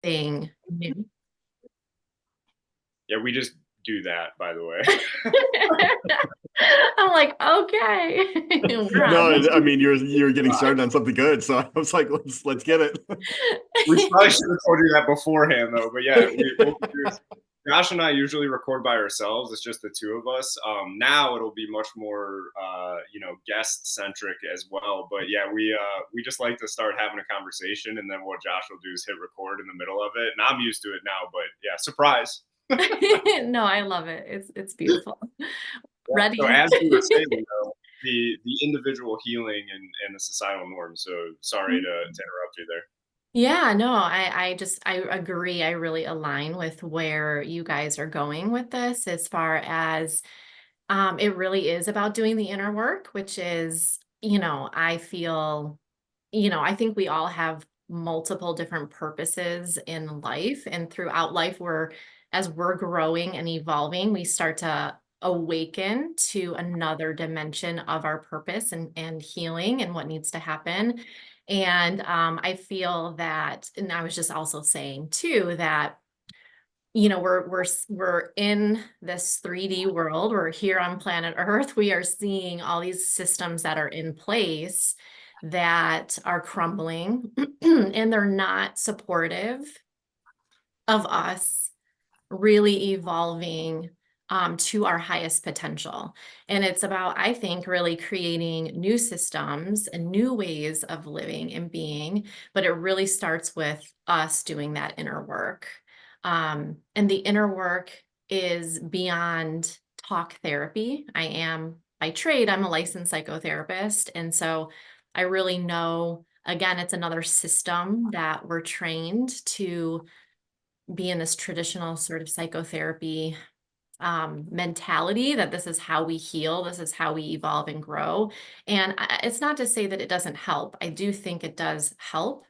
thing new. Yeah, we just do that, by the way. I'm like, okay, we're on. No, I mean you're getting started on something good, so I was like, let's get it. We probably should have told you that beforehand, though. But yeah, we'll do. Josh and I usually record by ourselves. It's just the two of us. Now it'll be much more, guest centric as well. But yeah, we just like to start having a conversation, and then what Josh will do is hit record in the middle of it. And I'm used to it now. But yeah, surprise. No, I love it. It's beautiful. Yeah. So Ready? as you were saying, the individual healing and the societal norms. So sorry to interrupt you there. Yeah, no, I agree. I really align with where you guys are going with this as far as it really is about doing the inner work, which is, I feel, I think we all have multiple different purposes in life, and throughout life, as we're growing and evolving, we start to awaken to another dimension of our purpose and healing and what needs to happen. And I feel that, and I was just also saying too that we're in this 3D world. We're here on planet Earth. We are seeing all these systems that are in place that are crumbling and they're not supportive of us really evolving to our highest potential. And it's about, I think, really creating new systems and new ways of living and being, but it really starts with us doing that inner work. And the inner work is beyond talk therapy. By trade, I'm a licensed psychotherapist. And so I really know, again, it's another system that we're trained to be in this traditional sort of psychotherapy mentality that this is how we heal, this is how we evolve and grow. And it's not to say that it doesn't help. I do think it does help.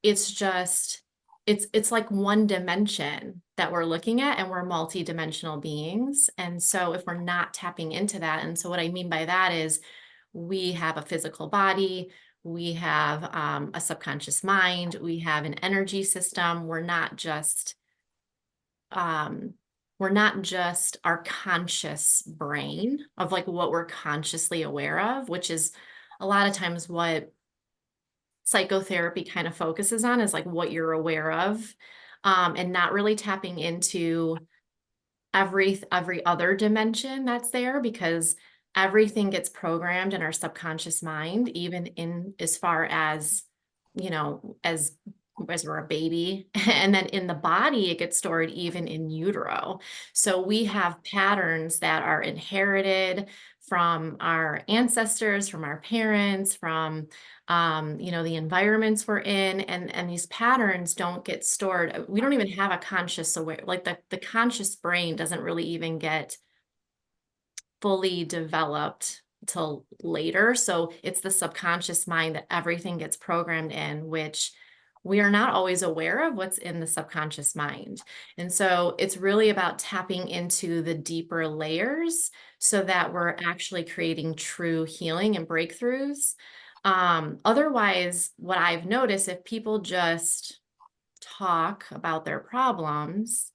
It's just, it's like one dimension that we're looking at, and we're multi-dimensional beings. And so if we're not tapping into that, and so what I mean by that is we have a physical body, we have a subconscious mind, we have an energy system. Um, we're not just our conscious brain of like what we're consciously aware of, which is a lot of times what psychotherapy kind of focuses on, is like what you're aware of, and not really tapping into every other dimension that's there, because everything gets programmed in our subconscious mind, even in as far as, as we're a baby. And then in the body, it gets stored even in utero. So we have patterns that are inherited from our ancestors, from our parents, from the environments we're in, and these patterns don't get stored. We don't even have a conscious aware, like the conscious brain doesn't really even get fully developed till later. So it's the subconscious mind that everything gets programmed in, which we are not always aware of what's in the subconscious mind. And so it's really about tapping into the deeper layers so that we're actually creating true healing and breakthroughs. Otherwise, what I've noticed, if people just talk about their problems,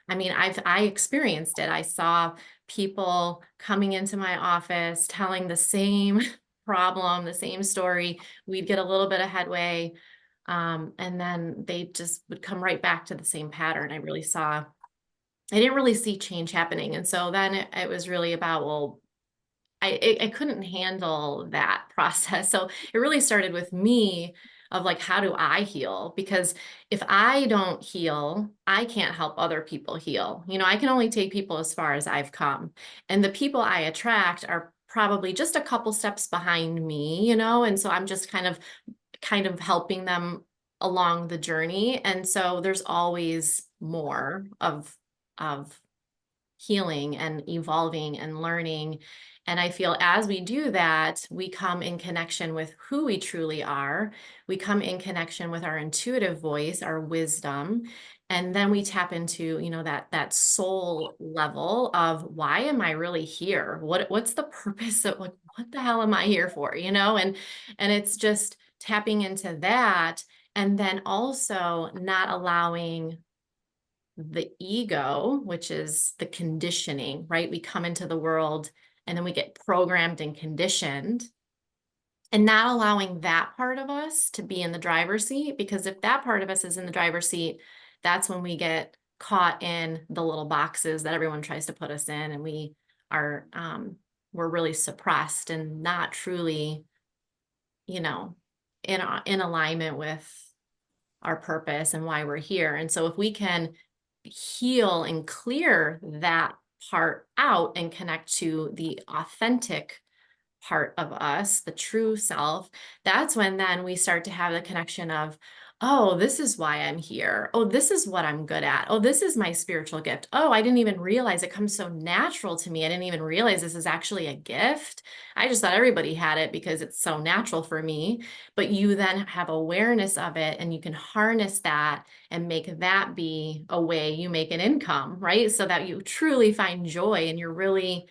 I mean, I experienced it. I saw people coming into my office telling the same problem, the same story. We'd get a little bit of headway, and then they just would come right back to the same pattern. I didn't really see change happening. And so then it was really about, well, I couldn't handle that process. So it really started with me of like, how do I heal? Because if I don't heal, I can't help other people heal. I can only take people as far as I've come. And the people I attract are probably just a couple steps behind me, and so I'm just kind of helping them along the journey. And so there's always more of healing and evolving and learning. And I feel as we do that, we come in connection with who we truly are. We come in connection with our intuitive voice, our wisdom. And then we tap into, that soul level of, why am I really here? What's the purpose of, like, what the hell am I here for? And it's just tapping into that And then also not allowing the ego, which is the conditioning, right? We come into the world and then we get programmed and conditioned, and not allowing that part of us to be in the driver's seat. Because if that part of us is in the driver's seat, that's when we get caught in the little boxes that everyone tries to put us in, and we are we're really suppressed and not truly, you know, in alignment with our purpose and why we're here. And so if we can heal and clear that part out and connect to the authentic part of us, the true self, that's when then we start to have the connection of, oh, this is why I'm here. Oh, this is what I'm good at. Oh, this is my spiritual gift. Oh, I didn't even realize it comes so natural to me. I didn't even realize this is actually a gift. I just thought everybody had it because it's so natural for me. But you then have awareness of it, and you can harness that and make that be a way you make an income, right? So that you truly find joy and you're really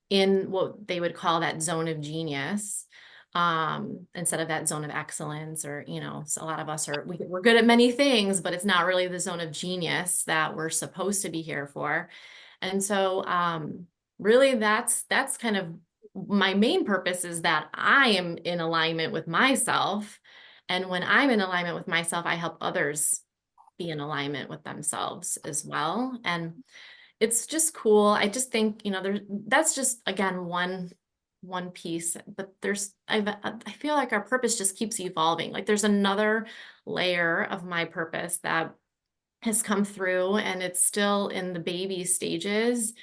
in what they would call that zone of genius, instead of that zone of excellence. Or, so a lot of us we're good at many things, but it's not really the zone of genius that we're supposed to be here for. And so really that's kind of my main purpose, is that I am in alignment with myself. And when I'm in alignment with myself, I help others be in alignment with themselves as well. And it's just cool. I just think, that's just, again, one piece, but I feel like our purpose just keeps evolving. Like there's another layer of my purpose that has come through, and it's still in the baby stages.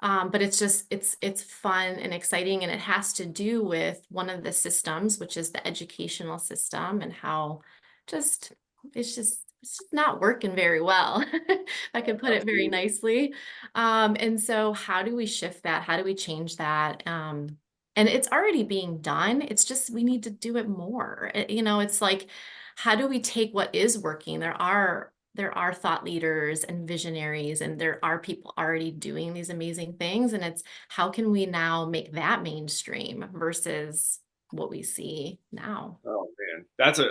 But it's fun and exciting, and it has to do with one of the systems, which is the educational system, and how just it's just not working very well. If I could put it very nicely. And so how do we shift that? How do we change that? And it's already being done. It's just we need to do it more. It's like, how do we take what is working? There are thought leaders and visionaries, and there are people already doing these amazing things. And it's, how can we now make that mainstream versus what we see now? Oh man,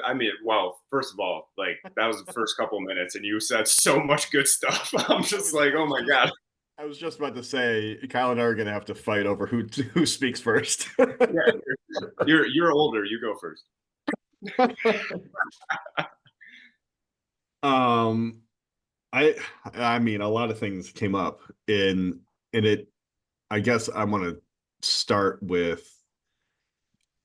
I mean, well, first of all, like that was the first couple minutes, and you said so much good stuff. I'm just like, oh my god. I was just about to say, Kyle and I are going to have to fight over who speaks first. Yeah, you're older. You go first. um, I mean, a lot of things came up in it. I guess I want to start with,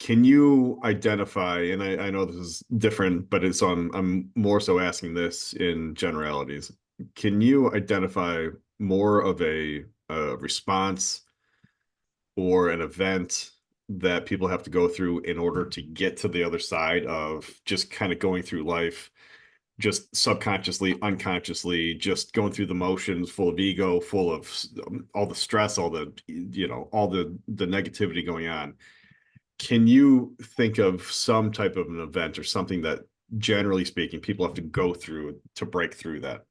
can you identify, and I know this is different, but I'm more so asking this in generalities. Can you identify more of a response or an event that people have to go through in order to get to the other side of just kind of going through life, just subconsciously, unconsciously, just going through the motions, full of ego, full of all the stress, all the, all the negativity going on? Can you think of some type of an event or something that, generally speaking, people have to go through to break through that?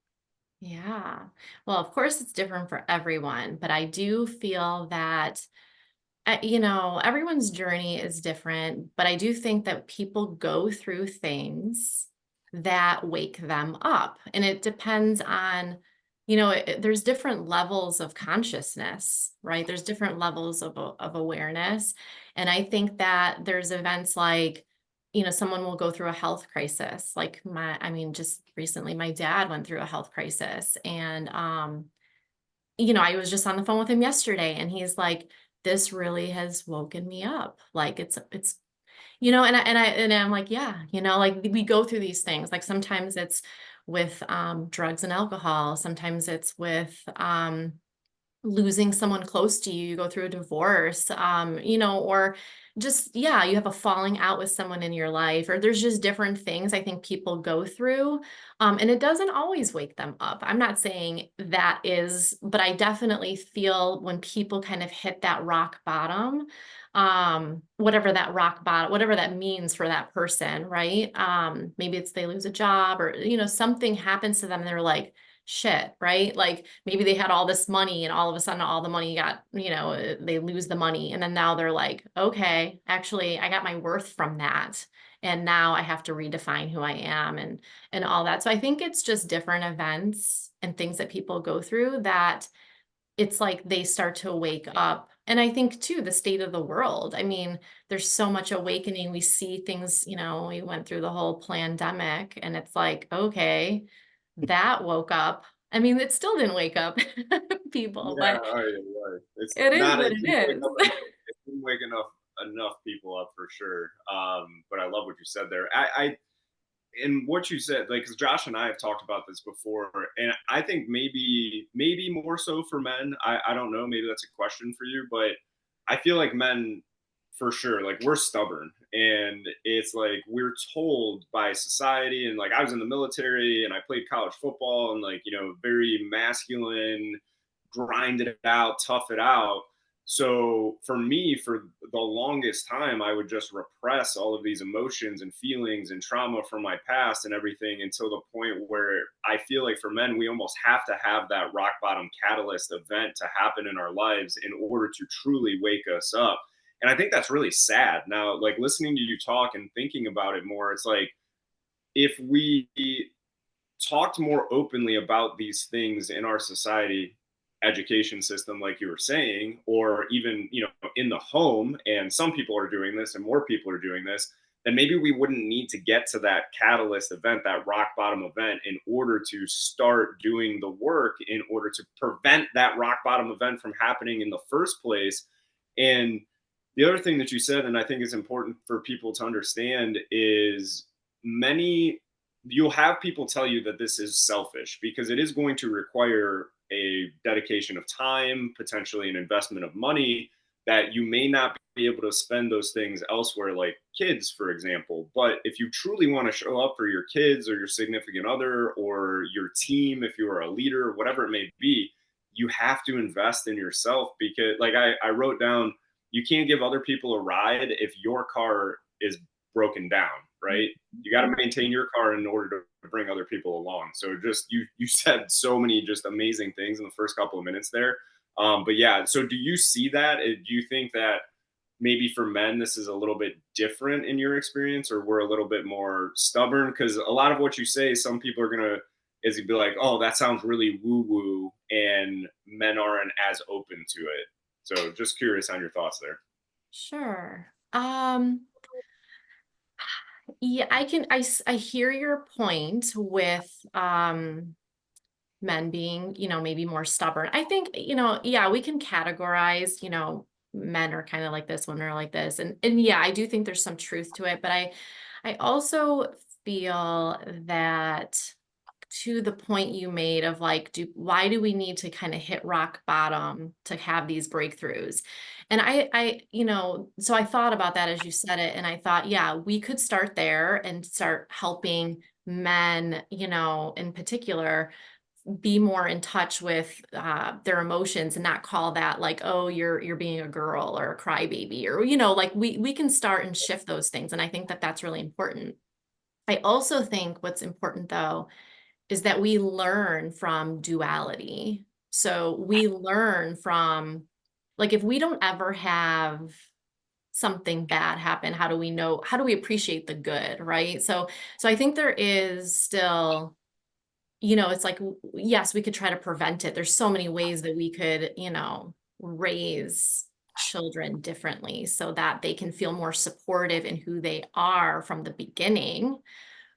Yeah. Well, of course, it's different for everyone, but I do feel that, everyone's journey is different, but I do think that people go through things that wake them up. And it depends on, there's different levels of consciousness, right? There's different levels of awareness. And I think that there's events like, someone will go through a health crisis. Like just recently, my dad went through a health crisis. And, I was just on the phone with him yesterday, and he's like, this really has woken me up. Like and I'm like, yeah, like we go through these things. Like sometimes it's with drugs and alcohol. Sometimes it's with losing someone close to you. You go through a divorce, or just, yeah, you have a falling out with someone in your life, or there's just different things I think people go through. And it doesn't always wake them up. I'm not saying that is, but I definitely feel when people kind of hit that rock bottom, whatever that means for that person, right? Maybe it's they lose a job, or, something happens to them and they're like, shit, right? Like maybe they had all this money, and all of a sudden all the money got, they lose the money. And then now they're like, okay, actually I got my worth from that. and now I have to redefine who I am and all that. So I think it's just different events and things that people go through that it's like they start to wake up. And I think too, the state of the world. I mean, there's so much awakening. We see things, we went through the whole pandemic and it's like, okay, that woke up. I mean, it still didn't wake up people, Yeah, but right. It's it is not, what it it didn't wake is. up enough, it didn't wake enough people up for sure. But I love what you said there. I and what you said, like, because Josh and I have talked about this before, and I think maybe more so for men. I don't know. Maybe that's a question for you, but I feel like men, for sure, like we're stubborn, and it's like we're told by society, and like I was in the military and I played college football, and like very masculine, grind it out, tough it out. So for me, for the longest time, I would just repress all of these emotions and feelings and trauma from my past and everything until the point where I feel like for men, we almost have to have that rock bottom catalyst event to happen in our lives in order to truly wake us up. And I think that's really sad. Now, like listening to you talk and thinking about it more, it's like if we talked more openly about these things in our society, education system, like you were saying, or even in the home, and some people are doing this and more people are doing this, then maybe we wouldn't need to get to that catalyst event, that rock bottom event, in order to start doing the work in order to prevent that rock bottom event from happening in the first place. And the other thing that you said, and I think is important for people to understand, is many you'll have people tell you that this is selfish because it is going to require a dedication of time, potentially an investment of money that you may not be able to spend those things elsewhere, like kids, for example. But if you truly want to show up for your kids or your significant other or your team, if you are a leader, whatever it may be, you have to invest in yourself because, like I wrote down, you can't give other people a ride if your car is broken down, right? You got to maintain your car in order to bring other people along. So just you said so many just amazing things in the first couple of minutes there. But yeah, so do you see that? Do you think that maybe for men this is a little bit different in your experience, or we're a little bit more stubborn? Because a lot of what you say, some people are gonna is be like, oh, that sounds really woo woo, and men aren't as open to it. So just curious on your thoughts there. Sure. Yeah, I hear your point with men being, maybe more stubborn. I think, yeah, we can categorize, men are kind of like this, women are like this. And yeah, I do think there's some truth to it, but I also feel that to the point you made of like, why do we need to kind of hit rock bottom to have these breakthroughs? And so I thought about that as you said it, and I thought, yeah, we could start there and start helping men, in particular, be more in touch with their emotions and not call that like, oh, you're being a girl or a crybaby, or like we can start and shift those things, and I think that that's really important. I also think what's important though is that we learn from duality. So we learn from, like, if we don't ever have something bad happen, how do we appreciate the good, right? So I think there is still, it's like, yes, we could try to prevent it. There's so many ways that we could, raise children differently so that they can feel more supportive in who they are from the beginning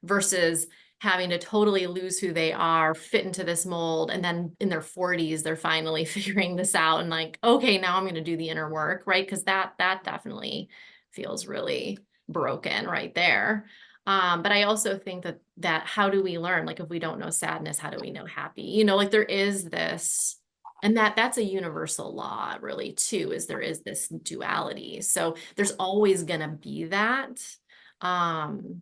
versus having to totally lose who they are, fit into this mold, and then in their 40s, they're finally figuring this out and like, okay, now I'm going to do the inner work, right? Because that definitely feels really broken right there. But I also think that how do we learn? Like if we don't know sadness, how do we know happy? Like there is this, and that's a universal law really too, is there is this duality. So there's always going to be that. Um,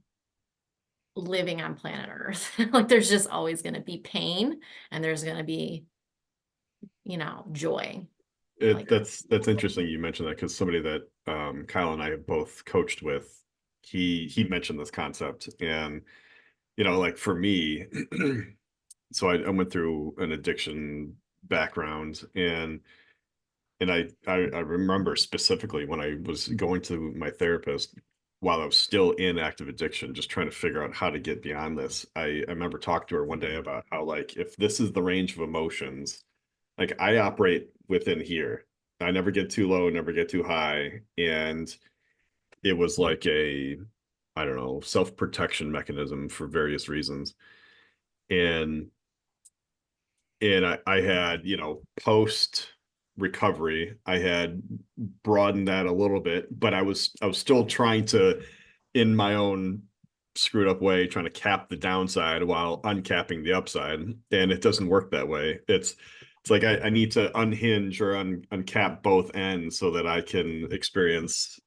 living on planet Earth. Like there's just always going to be pain and there's going to be, joy. Like, That's interesting you mentioned that because somebody that Kyle and I have both coached with, he mentioned this concept. And like for me, so I went through an addiction background, and I remember specifically when I was going to my therapist, while I was still in active addiction, just trying to figure out how to get beyond this. I remember talking to her one day about how, like, if this is the range of emotions, like I operate within here. I never get too low, never get too high. And it was like a, I don't know, self-protection mechanism for various reasons. And I had, post recovery, I had broadened that a little bit, but I was still trying to, in my own screwed up way, trying to cap the downside while uncapping the upside. And it doesn't work that way. It's like I need to unhinge or uncap both ends so that I can experience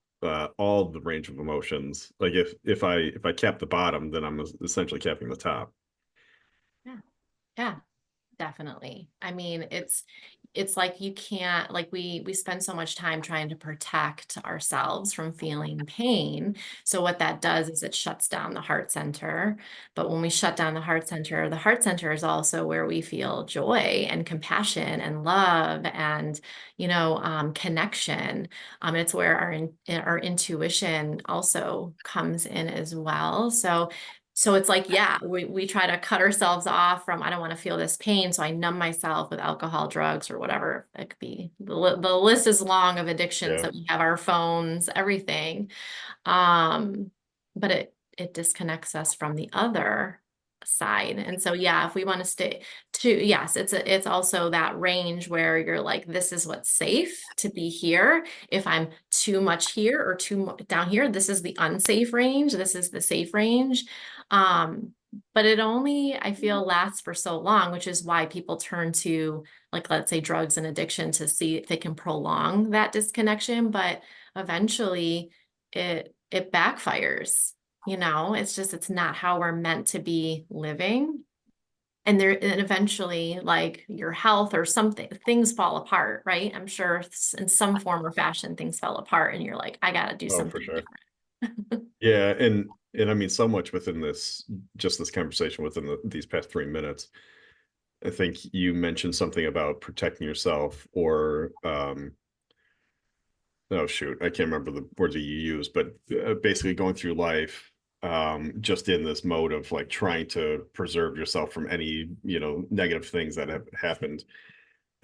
all the range of emotions. Like if I cap the bottom, then I'm essentially capping the top. Yeah. Yeah. Definitely. I mean, it's like you can't, like we spend so much time trying to protect ourselves from feeling pain. So what that does is it shuts down the heart center. But when we shut down the heart center is also where we feel joy and compassion and love and, connection. It's where our intuition also comes in as well. So it's like, yeah, we try to cut ourselves off from, I don't want to feel this pain. So I numb myself with alcohol, drugs, or whatever it could be. The list is long of addictions Yeah. that we have, our phones, everything. Um, but it disconnects us from the other side. And so, yeah, if we want to stay to, yes, it's also that range where you're like, this is what's safe to be here. If I'm too much here or down here, this is the unsafe range. This is the safe range. But it only, I feel, lasts for so long, which is why people turn to, like, let's say drugs and addiction to see if they can prolong that disconnection. But eventually it backfires. It's not how we're meant to be living. And eventually, like, your health or something, things fall apart, right? I'm sure in some form or fashion things fell apart and you're like, I got to do Oh, for something sure. different. Yeah, and I mean so much within this conversation within these past 3 minutes. I think you mentioned something about protecting yourself, or oh shoot, I can't remember the words that you used, but basically going through life just in this mode of like trying to preserve yourself from any negative things that have happened,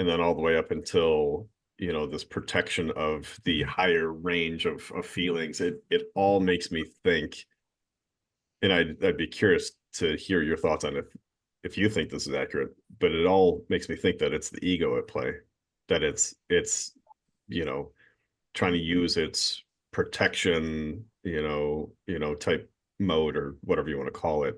and then all the way up until this protection of the higher range of feelings. It all makes me think, and I'd be curious to hear your thoughts on if you think this is accurate, but it all makes me think that it's the ego at play, that it's you know trying to use its protection, type mode or whatever you want to call it,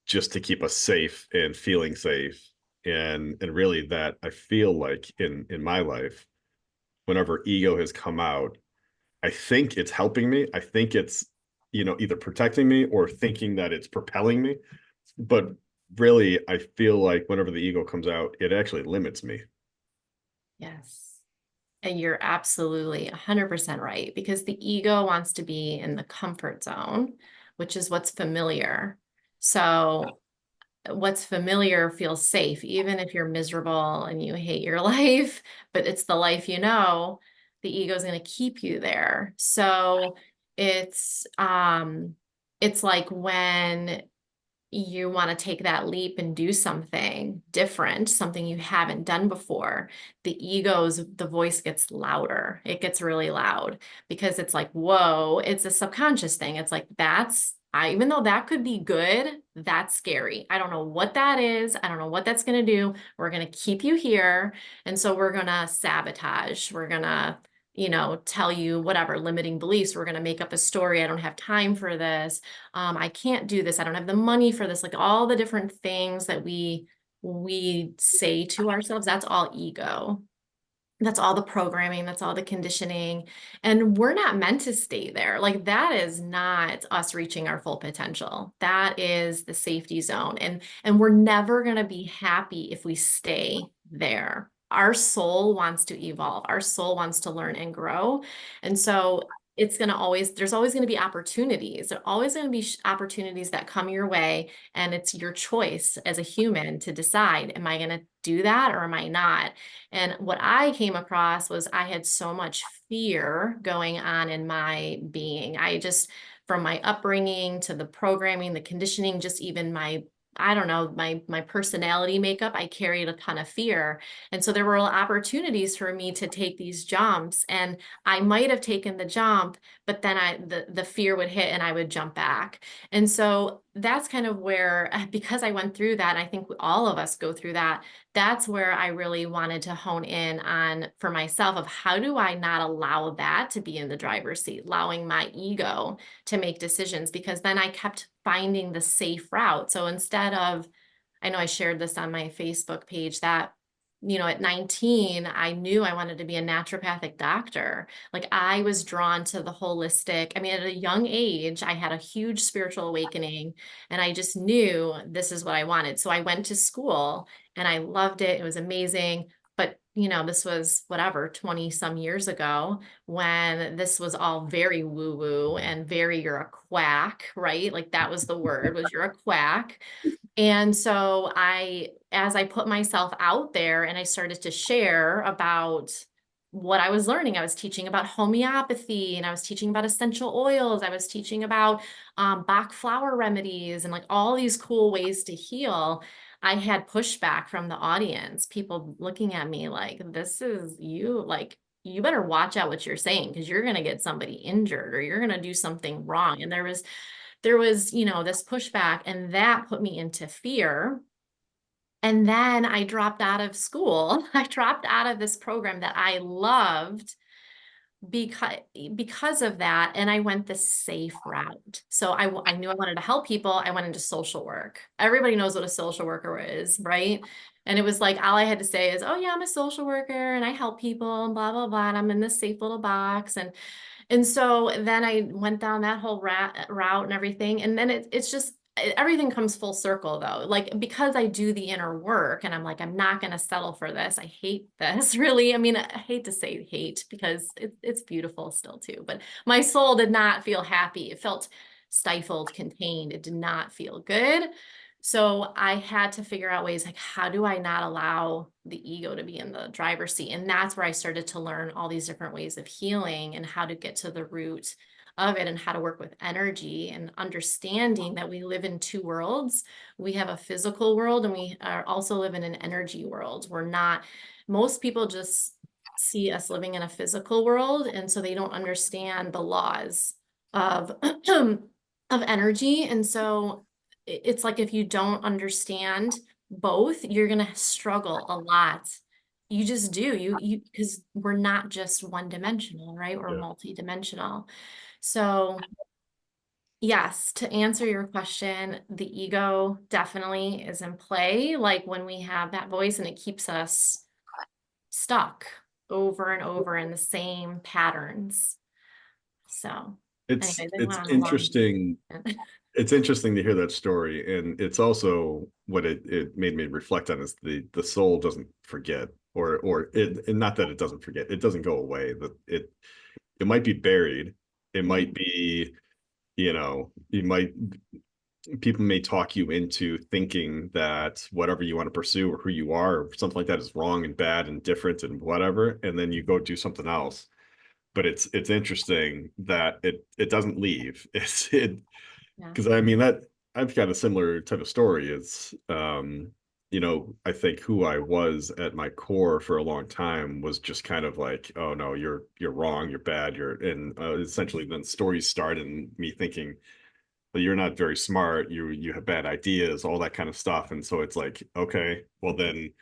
just to keep us safe and feeling safe. And really, that I feel like in my life, whenever ego has come out, I think it's helping me. I think it's, either protecting me or thinking that it's propelling me. But really, I feel like whenever the ego comes out, it actually limits me. Yes. And you're absolutely 100% right, because the ego wants to be in the comfort zone, which is what's familiar. So what's familiar feels safe, even if you're miserable and you hate your life, but it's the life the ego is going to keep you there. So it's like when you want to take that leap and do something different, something you haven't done before, the voice gets louder. It gets really loud because it's like, whoa, it's a subconscious thing. It's like, even though that could be good, that's scary. I don't know what that is. I don't know what that's going to do. We're going to keep you here. And so we're going to sabotage. We're going to, tell you whatever limiting beliefs. We're going to make up a story. I don't have time for this. I can't do this. I don't have the money for this. Like all the different things that we say to ourselves, that's all ego. That's all the programming, that's all the conditioning. And we're not meant to stay there. Like that is not us reaching our full potential. That is the safety zone. And we're never going to be happy if we stay there. Our soul wants to evolve. Our soul wants to learn and grow. And so it's going to always, there's always going to be opportunities. There are always going to be opportunities that come your way. And it's your choice as a human to decide, am I going to do that or am I not? And what I came across was I had so much fear going on in my being. I just, from my upbringing to the programming, the conditioning, just even my, I don't know, my personality makeup, I carried a ton of fear. And so there were opportunities for me to take these jumps, and I might have taken the jump, but then the fear would hit and I would jump back. And so that's kind of where, because I went through that, I think all of us go through that, that's where I really wanted to hone in on for myself of how do I not allow that to be in the driver's seat, allowing my ego to make decisions, because then I kept finding the safe route. So instead of, I know I shared this on my Facebook page that, at 19, I knew I wanted to be a naturopathic doctor. Like I was drawn to the holistic. I mean, at a young age, I had a huge spiritual awakening and I just knew this is what I wanted. So I went to school and I loved it. It was amazing. But, this was whatever, 20 some years ago when this was all very woo woo and very, you're a quack, right? Like that was the word, was you're a quack. And so as I put myself out there and I started to share about what I was learning, I was teaching about homeopathy and I was teaching about essential oils. I was teaching about Bach flower remedies and like all these cool ways to heal. I had pushback from the audience, people looking at me like, this is you, like, you better watch out what you're saying because you're going to get somebody injured or you're going to do something wrong. And there was, this pushback, and that put me into fear. And then I dropped out of school. I dropped out of this program that I loved because of that. And I went the safe route. So I knew I wanted to help people. I went into social work. Everybody knows what a social worker is, right? And it was like, all I had to say is, oh yeah, I'm a social worker and I help people and blah, blah, blah. And I'm in this safe little box. And so then I went down that whole route and everything. And then it's just, everything comes full circle though. Like, because I do the inner work and I'm like, I'm not going to settle for this. I hate this really. I mean, I hate to say hate because it's beautiful still too, but my soul did not feel happy. It felt stifled, contained. It did not feel good. So I had to figure out ways like, how do I not allow the ego to be in the driver's seat? And that's where I started to learn all these different ways of healing and how to get to the root of it and how to work with energy and understanding that we live in two worlds. We have a physical world and we are also live in an energy world. Most people just see us living in a physical world. And so they don't understand the laws of, of energy. And so it's like, if you don't understand both, you're going to struggle a lot. You just do, because we're not just one dimensional, right? We're Yeah. multi-dimensional. So yes, to answer your question, the ego definitely is in play. Like when we have that voice and it keeps us stuck over and over in the same patterns. So It's anyways, I it's went on a long interesting. tangent. It's interesting to hear that story, and it's also what it made me reflect on is the soul doesn't forget, or it, and not that it doesn't forget, it doesn't go away. That it might be buried, it might be, you might, people may talk you into thinking that whatever you want to pursue or who you are or something like that is wrong and bad and different and whatever, and then you go do something else. But it's interesting that it doesn't leave. It Yeah. because I mean that I've got a similar type of story. It's I think who I was at my core for a long time was just kind of like, oh no, you're wrong, you're bad, and essentially then stories started and me thinking, well, you're not very smart, you have bad ideas, all that kind of stuff. And so it's like, okay, well then,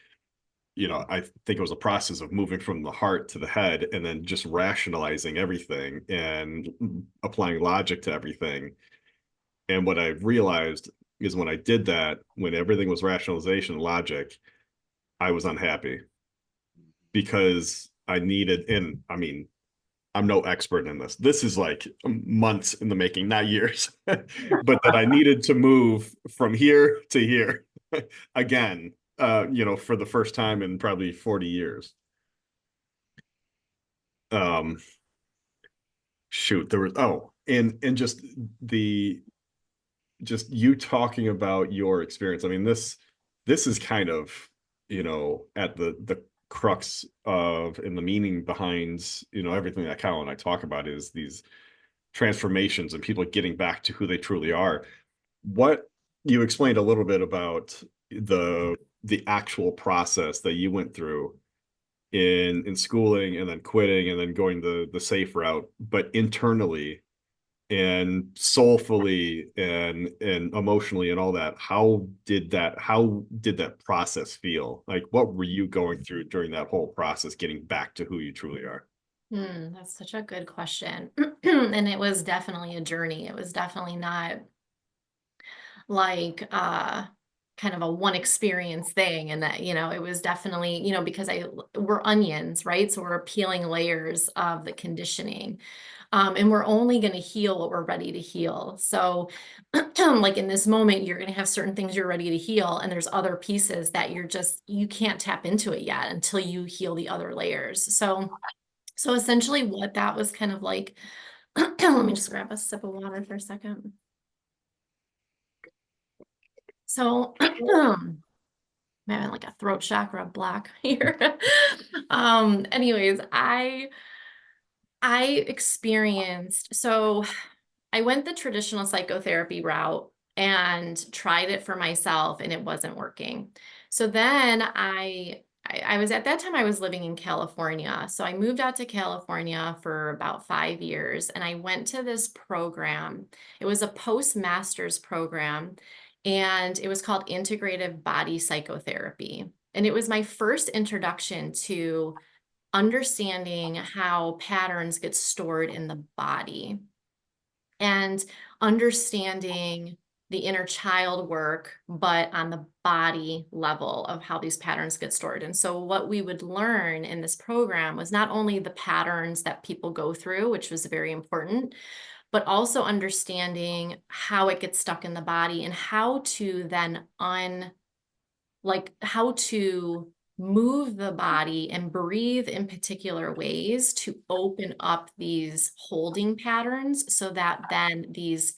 I think it was a process of moving from the heart to the head and then just rationalizing everything and applying logic to everything. And what I realized is when I did that, when everything was rationalization and logic, I was unhappy because I needed, and I mean, I'm no expert in this. This is like months in the making, not years, but that I needed to move from here to here again, for the first time in probably 40 years. Um, shoot, there was, oh, and just you talking about your experience. I mean, this is kind of, at the crux of and the meaning behind, everything that Kyle and I talk about is these transformations and people getting back to who they truly are. What you explained a little bit about the actual process that you went through in schooling and then quitting and then going the safe route, but internally and soulfully and emotionally and all that, how did that process feel? Like, what were you going through during that whole process, getting back to who you truly are? That's such a good question. And it was definitely a journey. It was definitely not like kind of a one experience thing. And that, it was definitely, because we're onions, right? So we're peeling layers of the conditioning. And we're only going to heal what we're ready to heal. So, like in this moment, you're going to have certain things you're ready to heal, and there's other pieces that you can't tap into it yet until you heal the other layers. So essentially, what that was kind of like, let me just grab a sip of water for a second. So, I'm having like a throat chakra block here. Anyways, I experienced, so I went the traditional psychotherapy route and tried it for myself, and it wasn't working. So then I was, at that time I was living in California. So I moved out to California for about 5 years, and I went to this program. It was a postmaster's program, and it was called Integrative Body Psychotherapy. And it was my first introduction to understanding how patterns get stored in the body and understanding the inner child work, but on the body level of how these patterns get stored. And so what we would learn in this program was not only the patterns that people go through, which was very important, but also understanding how it gets stuck in the body and how to then how to move the body and breathe in particular ways to open up these holding patterns so that then these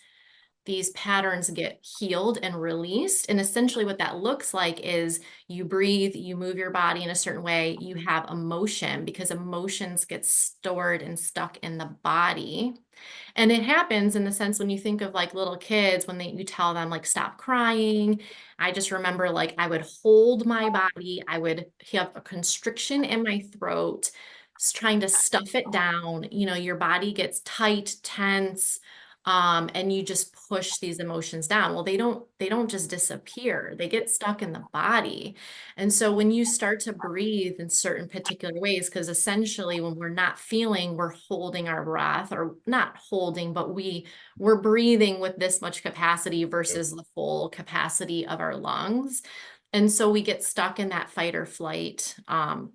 patterns get healed and released. And essentially what that looks like is you breathe, you move your body in a certain way, you have emotion, because emotions get stored and stuck in the body. And it happens in the sense when you think of like little kids, when you tell them like, stop crying. I just remember like I would hold my body, I would have a constriction in my throat, trying to stuff it down. Your body gets tight, tense, and you just push these emotions down. Well, they don't just disappear. They get stuck in the body. And so when you start to breathe in certain particular ways, because essentially when we're not feeling, we're holding our breath, or not holding, but we're breathing with this much capacity versus the full capacity of our lungs. And so we get stuck in that fight or flight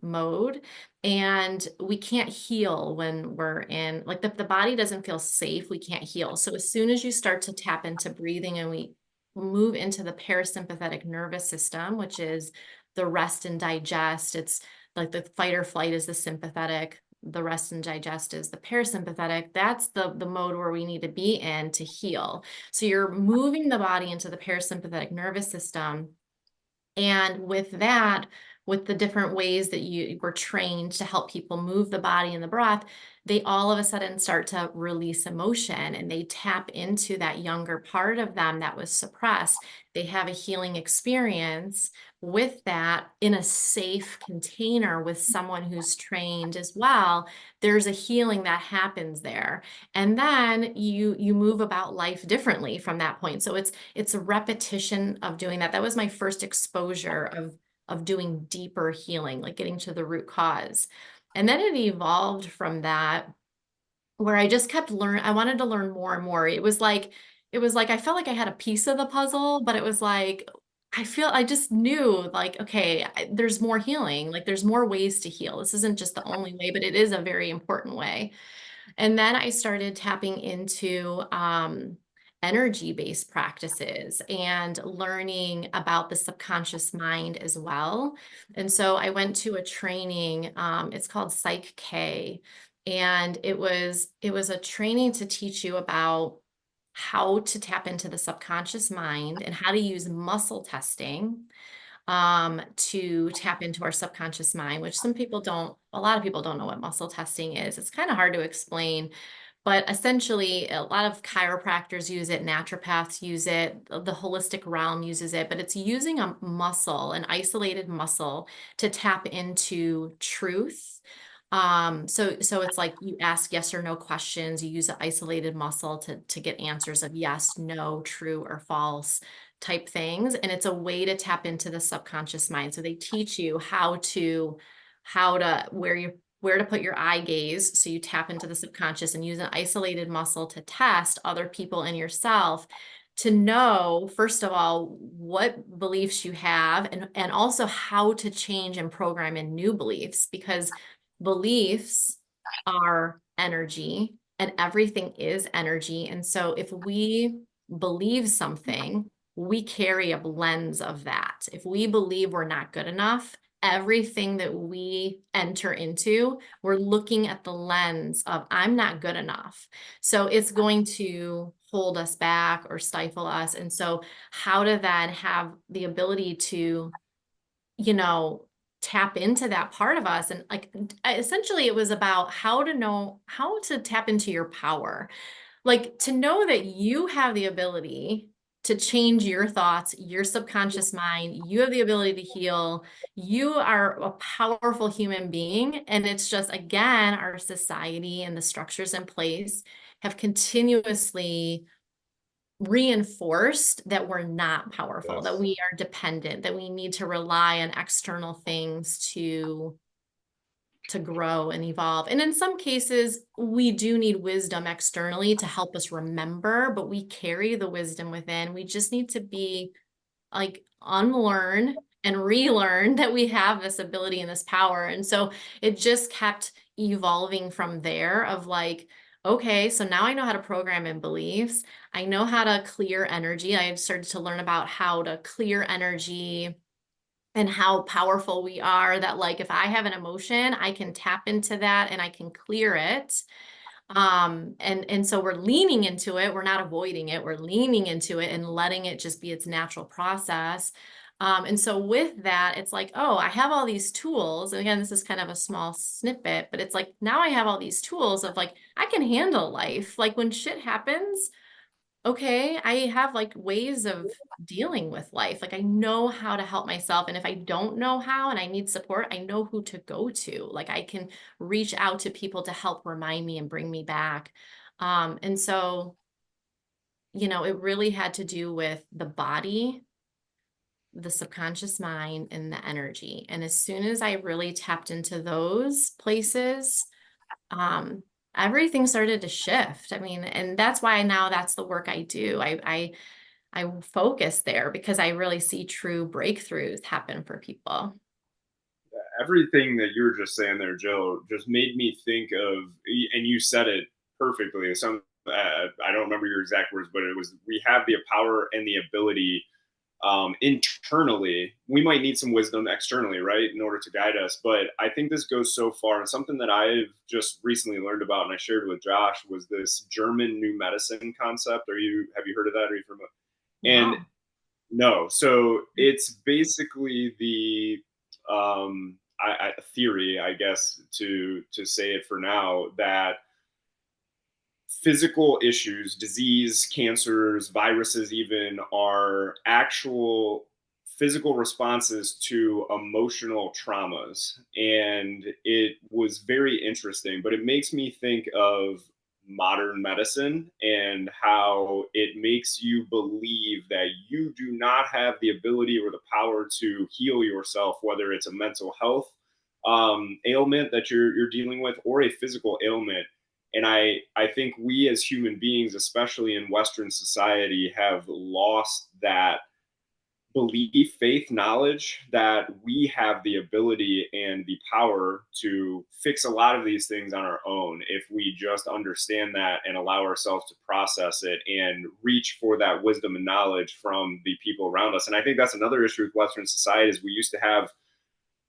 mode, and we can't heal when we're in, like, the body doesn't feel safe, we can't heal. So as soon as you start to tap into breathing and we move into the parasympathetic nervous system, which is the rest and digest, it's like the fight or flight is the sympathetic, the rest and digest is the parasympathetic. That's the mode where we need to be in to heal. So you're moving the body into the parasympathetic nervous system. And with that, with the different ways that you were trained to help people move the body and the breath, they all of a sudden start to release emotion, and they tap into that younger part of them that was suppressed. They have a healing experience with that in a safe container with someone who's trained as well. There's a healing that happens there. And then you move about life differently from that point. So it's a repetition of doing that. That was my first exposure of doing deeper healing, like getting to the root cause. And then it evolved from that, where I just kept learning. I wanted to learn more and more. It was like I felt like I had a piece of the puzzle, but it was like I just knew, like, okay, there's more healing, like there's more ways to heal. This isn't just the only way, but it is a very important way. And then I started tapping into energy-based practices and learning about the subconscious mind as well. And so I went to a training, it's called Psych K. And it was a training to teach you about how to tap into the subconscious mind and how to use muscle testing to tap into our subconscious mind, which a lot of people don't know what muscle testing is. It's kind of hard to explain, but essentially, a lot of chiropractors use it, naturopaths use it, the holistic realm uses it, but it's using a muscle, an isolated muscle, to tap into truth. So it's like you ask yes or no questions. You use an isolated muscle to get answers of yes, no, true, or false type things. And it's a way to tap into the subconscious mind. So they teach you how to where to put your eye gaze. So you tap into the subconscious and use an isolated muscle to test other people and yourself to know, first of all, what beliefs you have and also how to change and program in new beliefs, because beliefs are energy and everything is energy. And so if we believe something, we carry a lens of that. If we believe we're not good enough, everything that we enter into, we're looking at the lens of I'm not good enough. So it's going to hold us back or stifle us. And so how to then have the ability to, you know, tap into that part of us. And like essentially it was about how to know how to tap into your power, like to know that you have the ability to change your thoughts, your subconscious mind. You have the ability to heal. You are a powerful human being. And it's just, again, our society and the structures in place have continuously reinforced that we're not powerful, that Yes. we are dependent, that we need to rely on external things to grow and evolve. And in some cases, we do need wisdom externally to help us remember, but we carry the wisdom within. We just need to be like unlearn and relearn that we have this ability and this power. And so it just kept evolving from there of like, okay, so now I know how to program in beliefs. I know how to clear energy. I had started to learn about how to clear energy and how powerful we are, that like if I have an emotion, I can tap into that and I can clear it. And so we're leaning into it. We're not avoiding it. We're leaning into it and letting it just be its natural process. And so with that, it's like, oh, I have all these tools. And again, this is kind of a small snippet, but it's like now I have all these tools of like I can handle life. Like when shit happens, okay, I have like ways of dealing with life. Like I know how to help myself. And if I don't know how and I need support, I know who to go to. Like I can reach out to people to help remind me and bring me back. And so, it really had to do with the body, the subconscious mind, and the energy. And as soon as I really tapped into those places, um, everything started to shift. I mean, and that's why now that's the work I do. I focus there because I really see true breakthroughs happen for people. Everything that you were just saying there, Jill, just made me think of, and you said it perfectly. I don't remember your exact words, but it was, we have the power and the ability internally. We might need some wisdom externally, right, in order to guide us. But I think this goes so far. And something that I've just recently learned about and I shared with Josh was this German new medicine concept. Have you heard of that? Are you familiar? And No. no, so it's basically the theory, I guess, to say it for now, that physical issues, disease, cancers, viruses, even are actual physical responses to emotional traumas. And it was very interesting, but it makes me think of modern medicine and how it makes you believe that you do not have the ability or the power to heal yourself, whether it's a mental health ailment that you're dealing with or a physical ailment. And I think we as human beings, especially in Western society, have lost that belief, faith, knowledge that we have the ability and the power to fix a lot of these things on our own if we just understand that and allow ourselves to process it and reach for that wisdom and knowledge from the people around us. And I think that's another issue with Western society is we used to have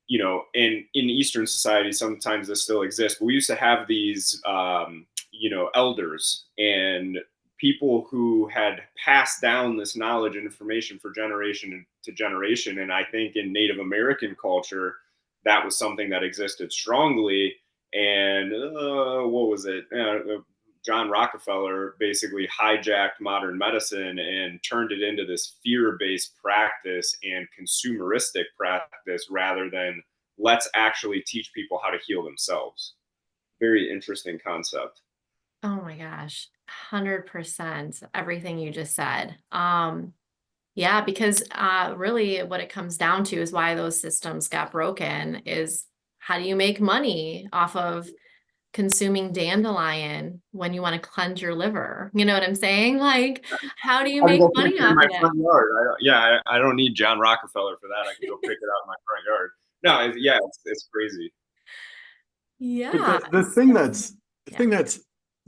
in Eastern society, sometimes this still exists, but we used to have these, elders and people who had passed down this knowledge and information for generation to generation. And I think in Native American culture, that was something that existed strongly. And what was it? John Rockefeller basically hijacked modern medicine and turned it into this fear-based practice and consumeristic practice rather than let's actually teach people how to heal themselves. Very interesting concept. Oh my gosh, 100% everything you just said. Yeah, because really what it comes down to is why those systems got broken is how do you make money off of consuming dandelion when you want to cleanse your liver? You know what I'm saying? Like, how do you I can make go pick money it in off my of that? front yard. I don't need John Rockefeller for that. I can go pick it out in my front yard. No, it's crazy. But Yeah. the thing that's the Yeah. thing that's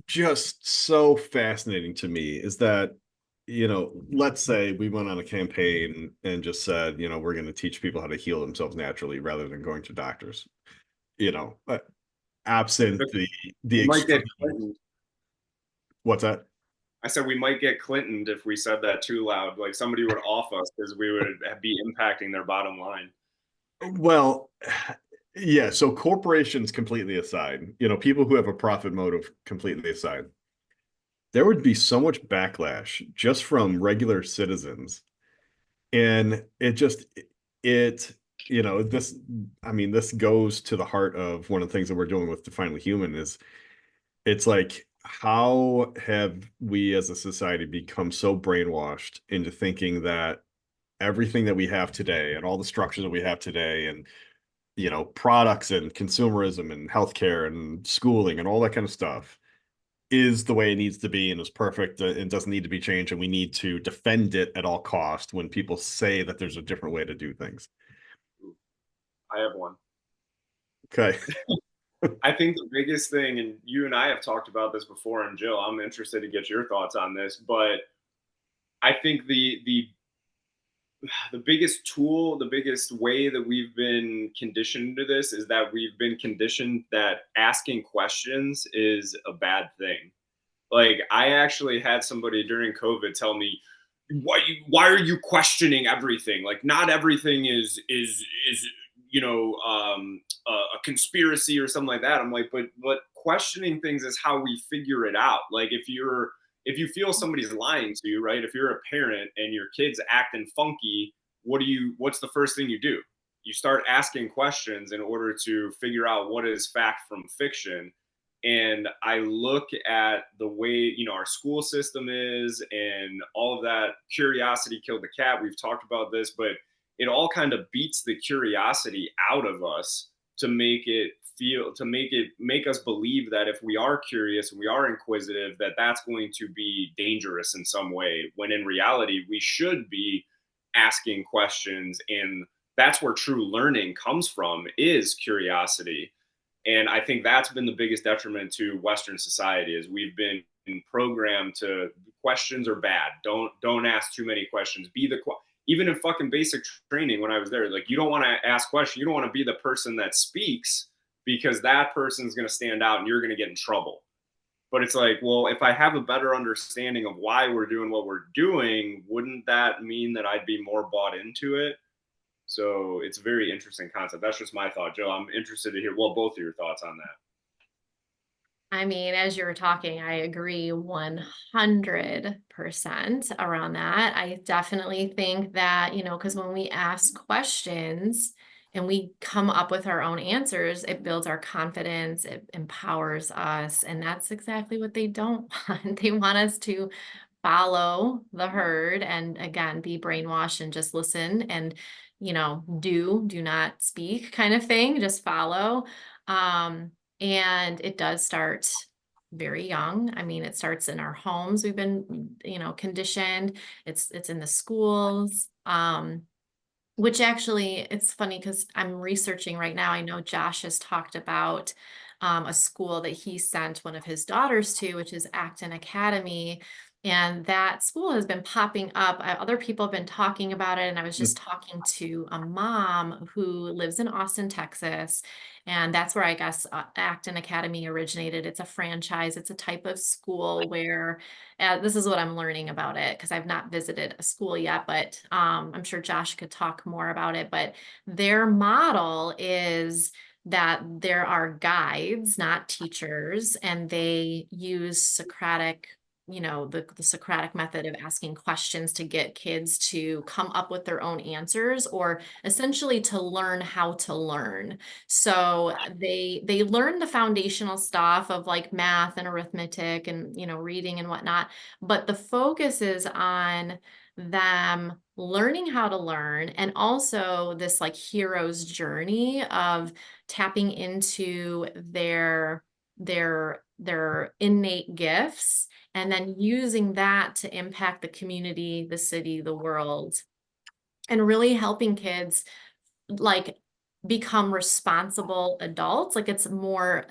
just so fascinating to me is that, let's say we went on a campaign and just said, we're going to teach people how to heal themselves naturally rather than going to doctors. You know, uh, Absent But the we might get extreme. Clinton. What's that? I said we might get Clinton if we said that too loud. Like somebody would off us because we would be impacting their bottom line. Well, yeah. So corporations completely aside, people who have a profit motive completely aside, there would be so much backlash just from regular citizens. And it, this, I mean, this goes to the heart of one of the things that we're doing with Definitely Human is it's like, how have we as a society become so brainwashed into thinking that everything that we have today and all the structures that we have today and, products and consumerism and healthcare and schooling and all that kind of stuff is the way it needs to be and is perfect and doesn't need to be changed, and we need to defend it at all cost when people say that there's a different way to do things. I have one. Okay. I think the biggest thing, and you and I have talked about this before, and Jill, I'm interested to get your thoughts on this, but I think the biggest tool, the biggest way that we've been conditioned to this is that we've been conditioned that asking questions is a bad thing. Like I actually had somebody during COVID tell me, why are you questioning everything? Like not everything is a conspiracy or something like that. I'm like, but questioning things is how we figure it out. Like if you feel somebody's lying to you, right? If you're a parent and your kid's acting funky, what's the first thing you do? You start asking questions in order to figure out what is fact from fiction. And I look at the way our school system is and all of that. Curiosity killed the cat. We've talked about this, but it all kind of beats the curiosity out of us to make us believe that if we are curious and we are inquisitive, that that's going to be dangerous in some way, when in reality we should be asking questions. And that's where true learning comes from, is curiosity. And I think that's been the biggest detriment to Western society, is we've been programmed to questions are bad. Don't ask too many questions. Even in fucking basic training when I was there, like you don't want to ask questions. You don't want to be the person that speaks, because that person's going to stand out and you're going to get in trouble. But it's like, well, if I have a better understanding of why we're doing what we're doing, wouldn't that mean that I'd be more bought into it? So it's a very interesting concept. That's just my thought, Joe. I'm interested to hear, well, both of your thoughts on that. I mean, as you were talking, I agree 100% around that. I definitely think that, because when we ask questions and we come up with our own answers, it builds our confidence, it empowers us. And that's exactly what they don't want. They want us to follow the herd and again be brainwashed and just listen and do not speak kind of thing, just follow. And it does start very young. I mean, it starts in our homes. We've been conditioned. It's in the schools. Which actually, it's funny because I'm researching right now. I know Josh has talked about a school that he sent one of his daughters to, which is Acton Academy. And that school has been popping up. Other people have been talking about it. And I was just talking to a mom who lives in Austin, Texas. And that's where I guess Acton Academy originated. It's a franchise, it's a type of school where this is what I'm learning about it because I've not visited a school yet, but I'm sure Josh could talk more about it. But their model is that there are guides, not teachers, and they use Socratic, the Socratic method of asking questions to get kids to come up with their own answers, or essentially to learn how to learn. So they learn the foundational stuff of like math and arithmetic and reading and whatnot, but the focus is on them learning how to learn, and also this like hero's journey of tapping into their innate gifts, and then using that to impact the community, the city, the world, and really helping kids like become responsible adults. Like it's more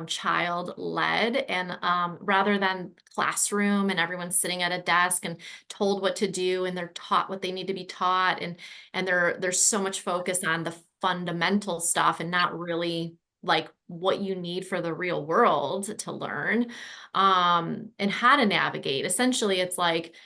child led, and rather than classroom and everyone sitting at a desk and told what to do, and they're taught what they need to be taught, and there's so much focus on the fundamental stuff and not really like what you need for the real world to learn, and how to navigate. Essentially it's like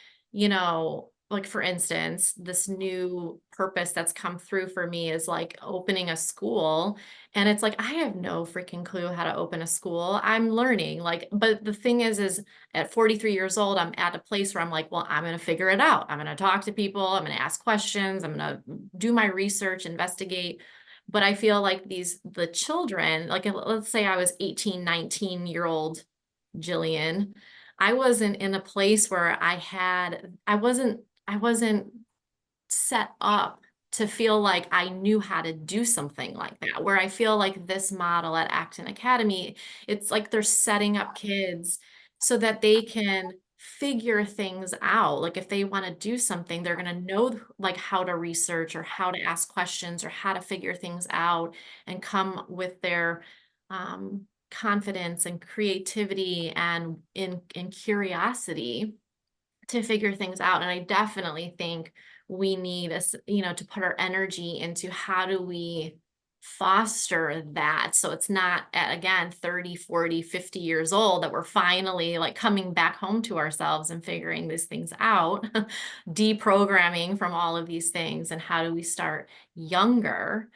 for instance, this new purpose that's come through for me is like opening a school. And it's like, I have no freaking clue how to open a school. I'm learning. Like, but the thing is at 43 years old, I'm at a place where I'm like, well, I'm going to figure it out. I'm going to talk to people. I'm going to ask questions. I'm going to do my research, investigate. But I feel like the children, like let's say I was 18, 19-year-old Jillian, I wasn't in a place where I wasn't set up to feel like I knew how to do something like that. Where I feel like this model at Acton Academy, it's like they're setting up kids so that they can figure things out. Like if they want to do something, they're going to know like how to research or how to ask questions or how to figure things out and come with their confidence and creativity and in curiosity to figure things out. And I definitely think we need us, to put our energy into how do we foster that, so it's not at, again, 30, 40, 50 years old that we're finally like coming back home to ourselves and figuring these things out, deprogramming from all of these things. And how do we start younger,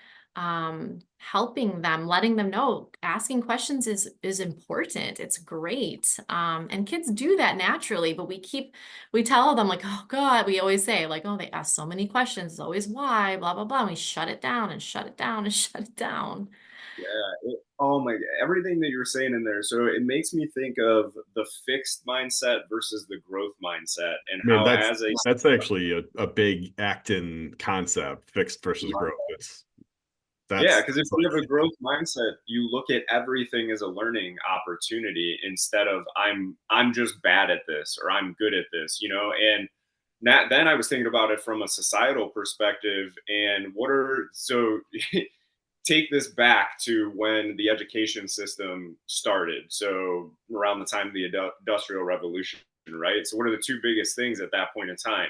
helping them, letting them know asking questions is important. It's great. And kids do that naturally, but we tell them like, oh God, we always say like, oh, they ask so many questions. It's always why, blah, blah, blah. And we shut it down and shut it down and shut it down. Yeah. Oh my, everything that you're saying in there. So it makes me think of the fixed mindset versus the growth mindset, and I mean, how that's as a that's actually a big Acton concept, fixed versus growth. yeah, That's because if you have a growth mindset, you look at everything as a learning opportunity instead of I'm just bad at this or I'm good at this, and that then I was thinking about it from a societal perspective, and what are so take this back to when the education system started. So around the time of the industrial revolution, right? So what are the two biggest things at that point in time?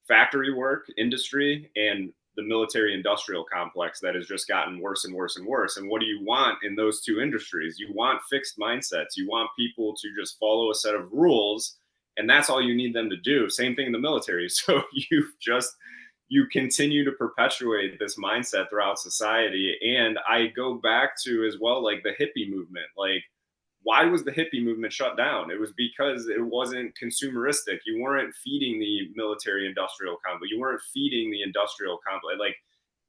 Factory work, industry, and the military industrial complex that has just gotten worse and worse and worse. And what do you want in those two industries? You want fixed mindsets. You want people to just follow a set of rules, and that's all you need them to do. Same thing in the military. So you continue to perpetuate this mindset throughout society. And I go back to as well, like the hippie movement. Like, why was the hippie movement shut down? It was because it wasn't consumeristic. You weren't feeding the military industrial complex. You weren't feeding the industrial complex. Like,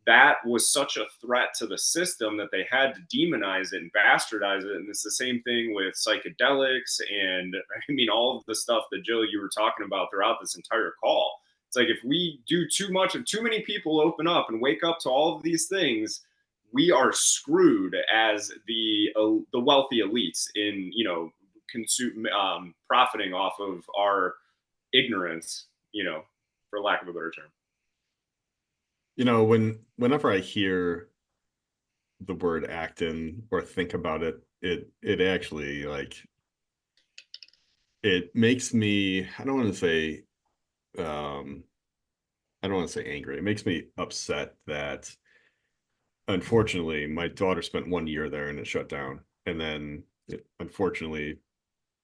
that was such a threat to the system that they had to demonize it and bastardize it. And it's the same thing with psychedelics. And I mean, all of the stuff that Jill, you were talking about throughout this entire call. It's like if we do too much and too many people open up and wake up to all of these things, we are screwed as the wealthy elites in consume profiting off of our ignorance, for lack of a better term. Whenever I hear the word Acton or think about it, it actually like it makes me, I don't want to say, um, I don't want to say angry. It makes me upset that unfortunately my daughter spent 1 year there and it shut down. And then unfortunately,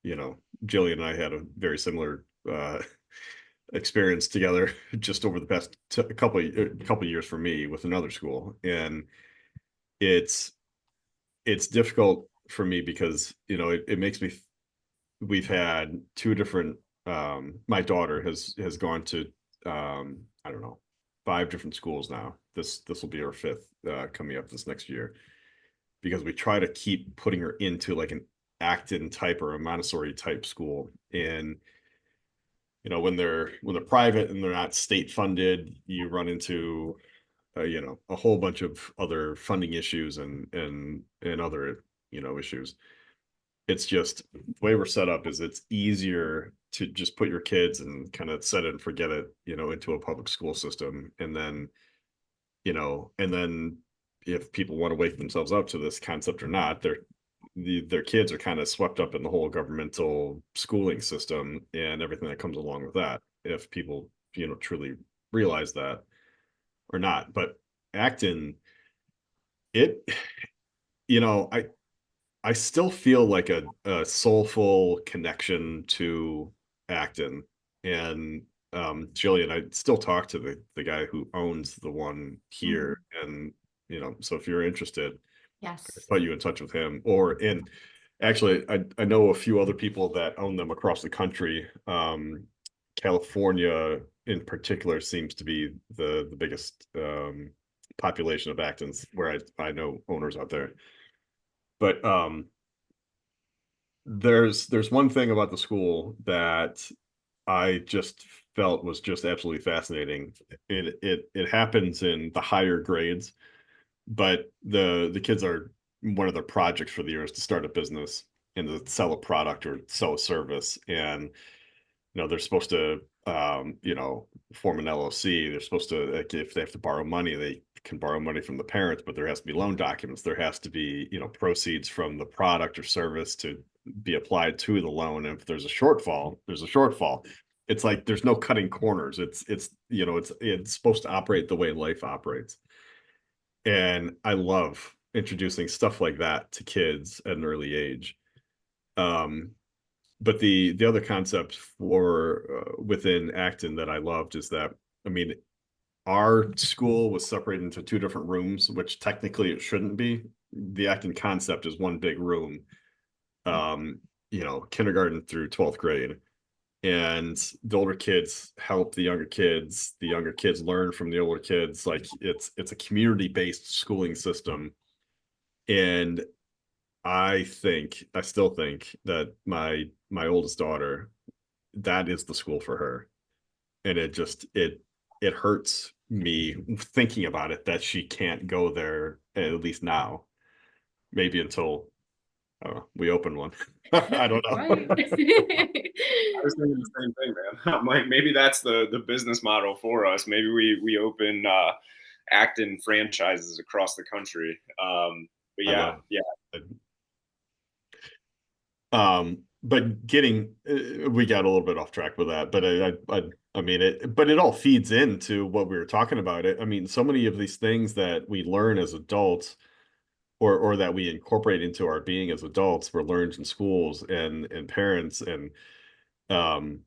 you know, Jillian and I had a very similar experience together just over the past couple of years for me with another school. And it's it's difficult for me because, you know, it makes me, we've had two different, my daughter has gone to, I don't know, 5 different schools now. This will be her fifth, coming up this next year, because we try to keep putting her into like an Acton type or a Montessori type school. And you know, when they're private and they're not state funded, you run into, you know, a whole bunch of other funding issues and other, you know, issues. It's just the way we're set up is it's easier to just put your kids and kind of set it and forget it, you know, into a public school system. And then, you know, and then if people want to wake themselves up to this concept or not, their kids are kind of swept up in the whole governmental schooling system and everything that comes along with that. If people, you know, truly realize that or not. But Acton, it, you know, I still feel like a soulful connection to Acton. And Jillian, I still talk to the guy who owns the one here. And, you know, so if you're interested, I Yes. put you in touch with him. Or and actually I know a few other people that own them across the country. California in particular seems to be the biggest population of Actons, where I know owners out there. But there's one thing about the school that I just felt was just absolutely fascinating. It happens in the higher grades, but the kids are, one of their projects for the year is to start a business and to sell a product or sell a service. And you know, they're supposed to, you know, form an LLC. They're supposed to, like, if they have to borrow money, they can borrow money from the parents, but there has to be loan documents. There has to be, you know, proceeds from the product or service to be applied to the loan. And if there's a shortfall, there's a shortfall. It's like there's no cutting corners. It's you know, it's supposed to operate the way life operates. And I love introducing stuff like that to kids at an early age. Um, but the other concept for within Acton that I loved is that, I mean, our school was separated into 2 different rooms, which technically it shouldn't be. The Acton concept is one big room, um, you know, kindergarten through 12th grade. And the older kids help the younger kids learn from the older kids. Like it's a community-based schooling system. And I still think that my oldest daughter, that is the school for her. And it hurts me thinking about it that she can't go there, at least now. Maybe until we open one. I don't Right. know. I was thinking the same thing, man. I'm like, maybe that's the business model for us. Maybe we open Acton franchises across the country. But I yeah, love yeah, it. But getting, we got a little bit off track with that, but I mean it, but it all feeds into what we were talking about. I mean, so many of these things that we learn as adults, or that we incorporate into our being as adults, were learned in schools and parents. Um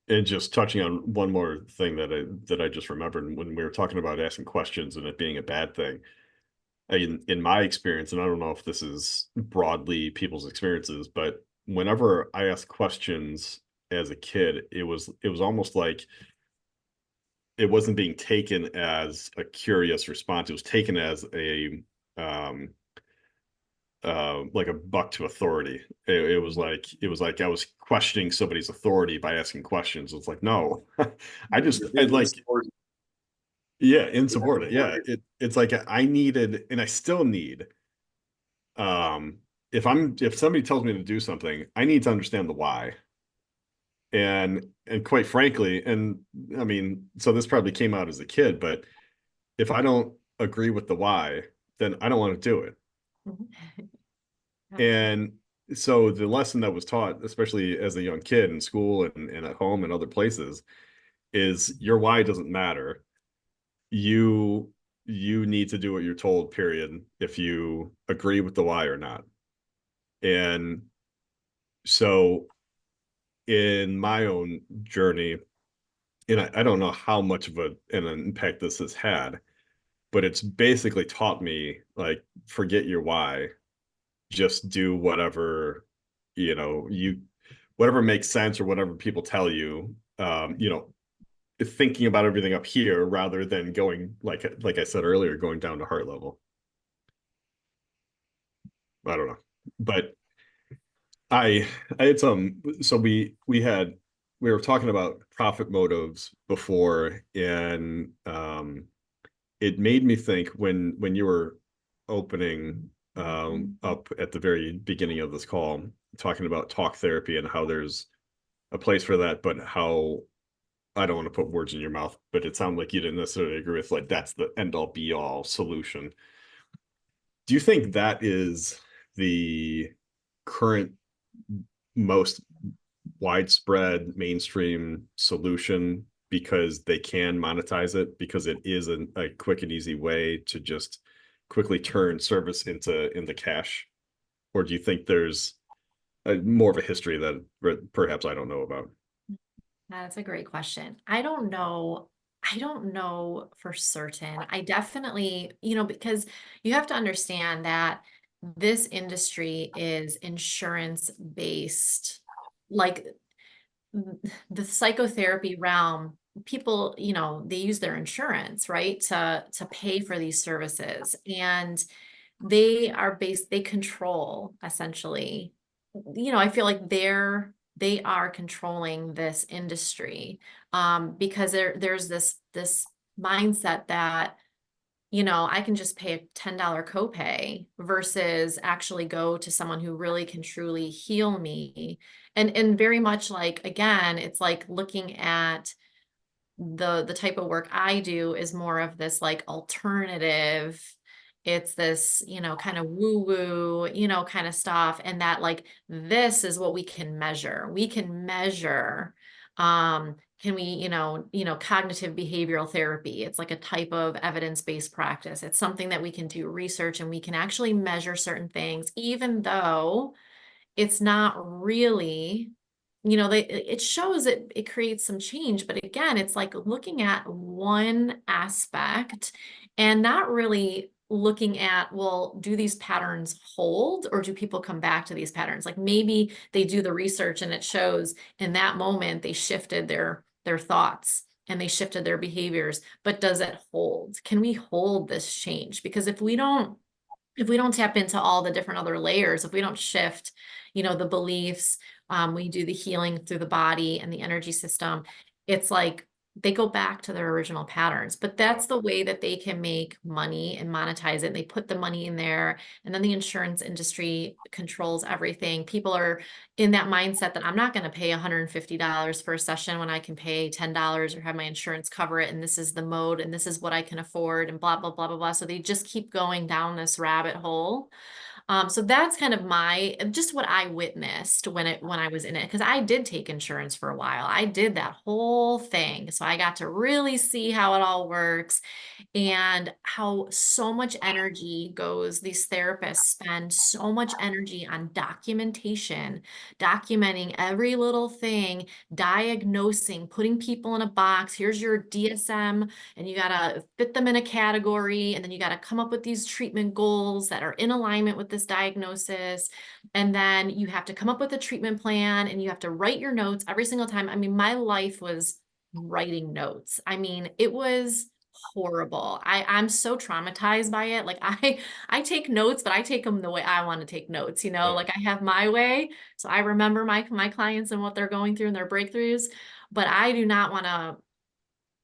and just touching on one more thing that I just remembered when we were talking about asking questions and it being a bad thing. In my experience, and I don't know if this is broadly people's experiences, but whenever I asked questions as a kid, it was almost like it wasn't being taken as a curious response. It was taken as a um like a buck to authority. It was like I was questioning somebody's authority by asking questions. It's like, no, you're I being like, insubordinate. yeah, Yeah, insubordinate. Yeah, subordinate. it's like I needed, and I still need, um if somebody tells me to do something, I need to understand the why. And quite frankly, and I mean, so this probably came out as a kid, but if I don't agree with the why, then I don't want to do it. Mhm. Absolutely. And so the lesson that was taught, especially as a young kid in school and at home and other places, is your why doesn't matter. You you need to do what you're told, period, if you agree with the why or not. And so in my own journey, and I don't know how much of an impact this has had, but it's basically taught me, like, forget your why, just do whatever, you whatever makes sense or whatever people tell you, thinking about everything up here rather than going, like I said earlier, going down to heart level. I don't know, but I it's so we were talking about profit motives before, and it made me think when you were opening up at the very beginning of this call, talking about talk therapy and how there's a place for that, but how, I don't want to put words in your mouth, but it sounded like you didn't necessarily agree with, like, that's the end all be all solution. Do you think that is the current most widespread mainstream solution because they can monetize it, because it is a quick and easy way to just quickly turn service into cash? Or do you think there's more of a history that perhaps I don't know about? That's a great question. I don't know. I don't know for certain. I definitely, because you have to understand that this industry is insurance based. Like the psychotherapy realm, people, they use their insurance, right, to pay for these services. And they control essentially, I feel like they are controlling this industry, because there's this mindset that, I can just pay a $10 copay versus actually go to someone who really can truly heal me. And very much like, again, it's like looking at the type of work I do is more of this like alternative. It's this, kind of woo woo, kind of stuff. And that, like, this is what we can measure. We can measure, can we, cognitive behavioral therapy. It's like a type of evidence-based practice. It's something that we can do research and we can actually measure certain things, even though it's not really, it shows it creates some change, but again, it's like looking at one aspect and not really looking at, well, do these patterns hold or do people come back to these patterns? Like maybe they do the research and it shows in that moment they shifted their thoughts and they shifted their behaviors, but does it hold? Can we hold this change? Because if we don't tap into all the different other layers, if we don't shift, the beliefs, we do the healing through the body and the energy system, it's like they go back to their original patterns. But that's the way that they can make money and monetize it. They put the money in there, and then the insurance industry controls everything. People are in that mindset that I'm not going to pay $150 for a session when I can pay $10 or have my insurance cover it. And this is the mode, and this is what I can afford, and blah, blah, blah, blah, blah. So they just keep going down this rabbit hole. So that's kind of just what I witnessed when I was in it, because I did take insurance for a while. I did that whole thing. So I got to really see how it all works and how so much energy goes. These therapists spend so much energy on documentation, documenting every little thing, diagnosing, putting people in a box. Here's your DSM, and you got to fit them in a category. And then you got to come up with these treatment goals that are in alignment with this diagnosis. And then you have to come up with a treatment plan and you have to write your notes every single time. I mean, my life was writing notes. I mean, it was horrible. I'm so traumatized by it. Like I take notes, but I take them the way I want to take notes, Yeah. like I have my way. So I remember my clients and what they're going through and their breakthroughs, but I do not want to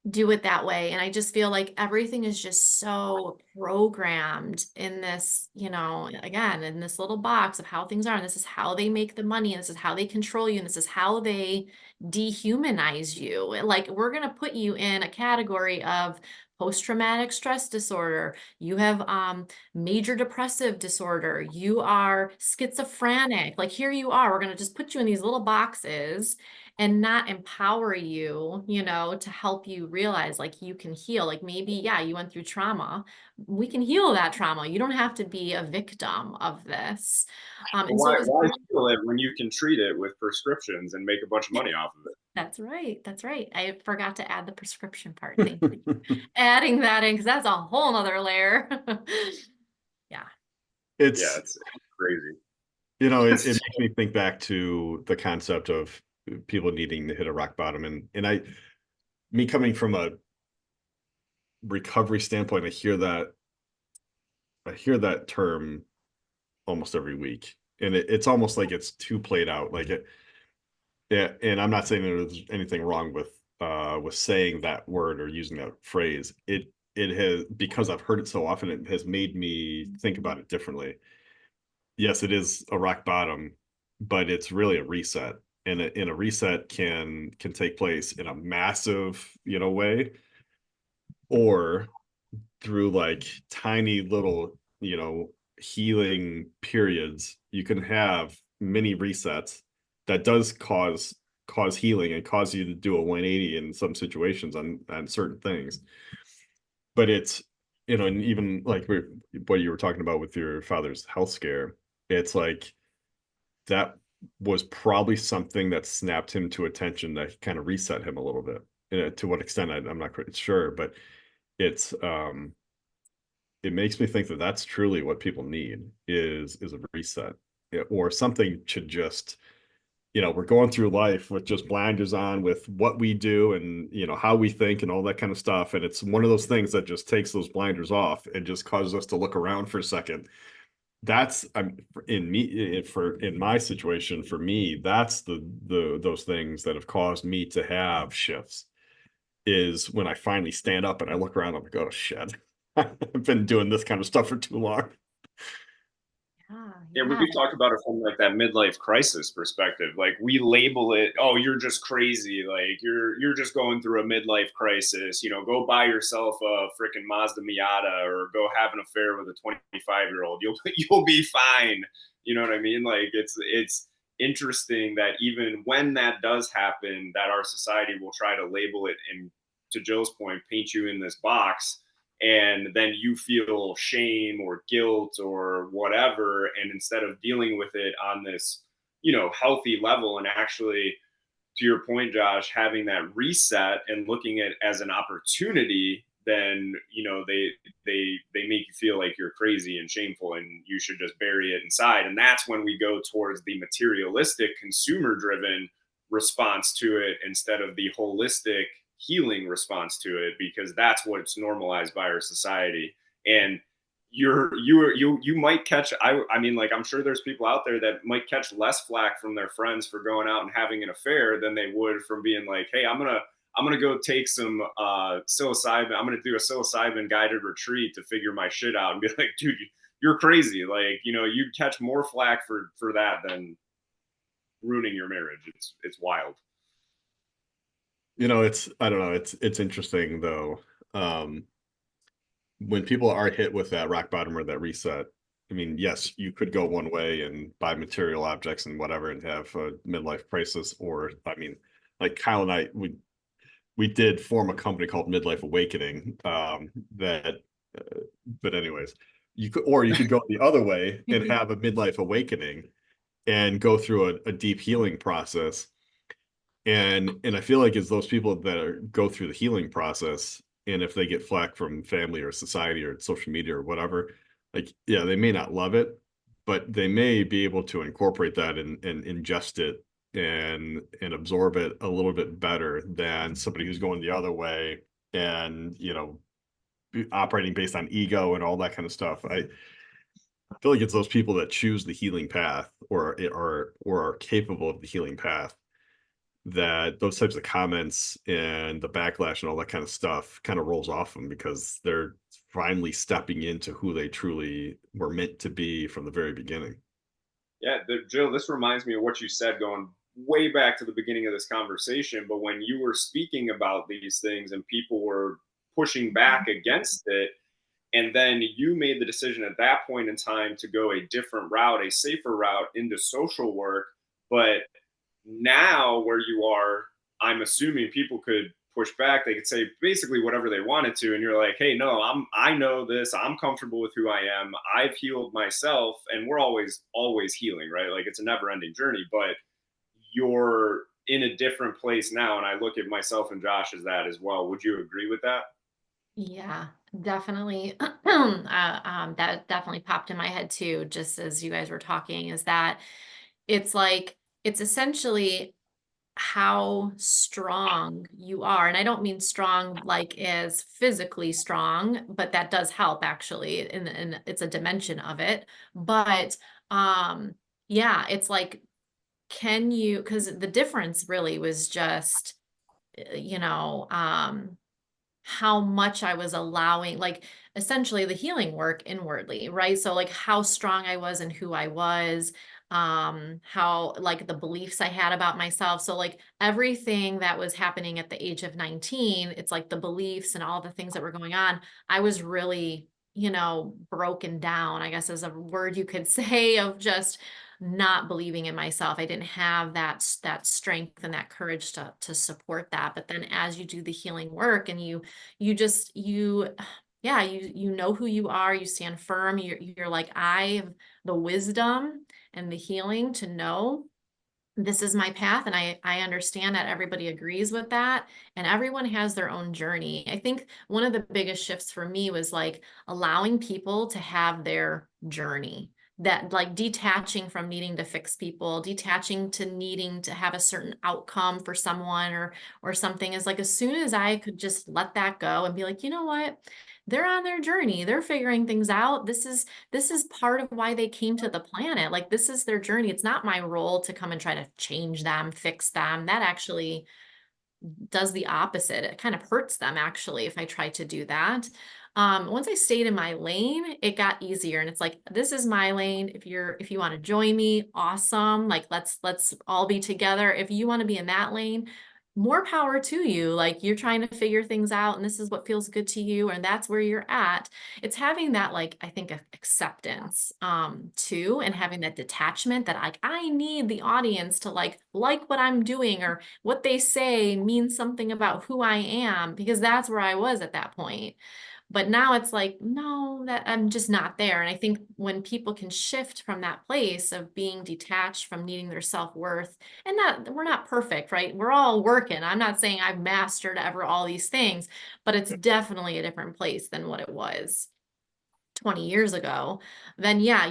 do it that way. And I just feel like everything is just so programmed in this, again, in this little box of how things are. And this is how they make the money. And this is how they control you. And this is how they dehumanize you. Like, we're going to put you in a category of post-traumatic stress disorder, you have major depressive disorder, you are schizophrenic. Like here you are, we're going to just put you in these little boxes and not empower you, to help you realize like you can heal. Like maybe, yeah, you went through trauma. We can heal that trauma. You don't have to be a victim of this. But And so it was why heal it when you can treat it with prescriptions and make a bunch of money off of it? That's right. That's right. I forgot to add the prescription part. Thank you. Adding that in because that's a whole nother layer. Yeah. Yeah, It's, it's crazy. it makes me think back to the concept of people needing to hit a rock bottom. And me coming from a recovery standpoint, I hear that term almost every week. And it's almost like it's too played out. Like it, yeah, and I'm not saying there's anything wrong with saying that word or using that phrase. It has, because I've heard it so often, it has made me think about it differently. Yes, it is a rock bottom, but it's really a reset. And a reset can take place in a massive, way, or through like tiny little, healing periods. You can have mini resets that does cause healing and cause you to do a 180 in some situations on certain things. But it's, and even like what you were talking about with your father's health scare, it's like that was probably something that snapped him to attention, that kind of reset him a little bit. To what extent, I'm not quite sure, but it's it makes me think that that's truly what people need is a reset. Or something should just, we're going through life with just blinders on with what we do and how we think and all that kind of stuff, and it's one of those things that just takes those blinders off and just causes us to look around for a second. That's in my situation, for me, that's the those things that have caused me to have shifts, is when I finally stand up and I look around, I'm like, oh shit, I've been doing this kind of stuff for too long. Yeah. Yeah, Yeah. we've talked about it from like that midlife crisis perspective. Like we label it, oh, you're just crazy. Like you're just going through a midlife crisis. Go buy yourself a freaking Mazda Miata or go have an affair with a 25-year-old. You'll be fine. You know what I mean? Like it's interesting that even when that does happen, that our society will try to label it and, to Jill's point, paint you in this box, and then you feel shame or guilt or whatever, and instead of dealing with it on this healthy level, and actually, to your point, Josh, having that reset and looking at it as an opportunity, then they make you feel like you're crazy and shameful and you should just bury it inside. And that's when we go towards the materialistic, consumer driven response to it instead of the holistic healing response to it, because that's what's normalized by our society. And you might catch, I mean, like, I'm sure there's people out there that might catch less flack from their friends for going out and having an affair than they would from being like, hey, I'm gonna go take some psilocybin. I'm gonna do a psilocybin guided retreat to figure my shit out, and be like, dude, you're crazy. Like, you'd catch more flack for that than ruining your marriage. It's wild. It's, I don't know, it's interesting though. Um, when people are hit with that rock bottom or that reset, I mean, yes, you could go one way and buy material objects and whatever and have a midlife crisis. Or, I mean, like Kyle and I, we did form a company called Midlife Awakening. That, uh, but anyways, you could go the other way and have a midlife awakening and go through a deep healing process. And I feel like it's those people that go through the healing process, and if they get flack from family or society or social media or whatever, like, yeah, they may not love it, but they may be able to incorporate that and ingest it and absorb it a little bit better than somebody who's going the other way and operating based on ego and all that kind of stuff. I feel like it's those people that choose the healing path, or are capable of the healing path, that those types of comments and the backlash and all that kind of stuff kind of rolls off them, because they're finally stepping into who they truly were meant to be from the very beginning. Yeah, Jill, this reminds me of what you said going way back to the beginning of this conversation. But when you were speaking about these things and people were pushing back against it. And then you made the decision at that point in time to go a different route, a safer route into social work. But now where you are, I'm assuming people could push back. They could say basically whatever they wanted to. And you're like, hey, no, I know this. I'm comfortable with who I am. I've healed myself. And we're always healing, right? Like it's a never ending journey, but you're in a different place now. And I look at myself and Josh as that as well. Would you agree with that? Yeah, definitely. That definitely popped in my head too, just as you guys were talking, is that it's like, it's essentially how strong you are. And I don't mean strong like as physically strong, but that does help actually. And it's a dimension of it. But yeah, it's like, can you, because the difference really was just, you know, how much I was allowing, like essentially the healing work inwardly, right? So like how strong I was and who I was, how like the beliefs I had about myself. So like everything that was happening at the age of 19, it's like the beliefs and all the things that were going on, I was really, broken down, I guess is a word you could say, of just not believing in myself. I didn't have that strength and that courage to support that. But then as you do the healing work and you just yeah, you know who you are, you stand firm, you're like, I have the wisdom and the healing to know this is my path, and I understand that everybody agrees with that, and everyone has their own journey. I think one of the biggest shifts for me was like allowing people to have their journey, that like detaching from needing to fix people, detaching to needing to have a certain outcome for someone or something, is like as soon as I could just let that go and be like, you know what, they're on their journey, they're figuring things out, this is part of why they came to the planet. Like this is their journey. It's not my role to come and try to change them, fix them. That actually does the opposite. It kind of hurts them actually if I try to do that. Once I stayed in my lane, it got easier. And it's like, this is my lane. If you want to join me, awesome. Like let's all be together. If you want to be in that lane, more power to you. Like you're trying to figure things out and this is what feels good to you. And that's where you're at. It's having that, like, I think acceptance, too, and having that detachment that like, I need the audience to like what I'm doing, or what they say means something about who I am, because that's where I was at that point. But now it's like, no, that I'm just not there. And I think when people can shift from that place of being detached from needing their self-worth, and that we're not perfect, right? We're all working. I'm not saying I've mastered ever all these things, but it's definitely a different place than what it was 20 years ago. Then yeah,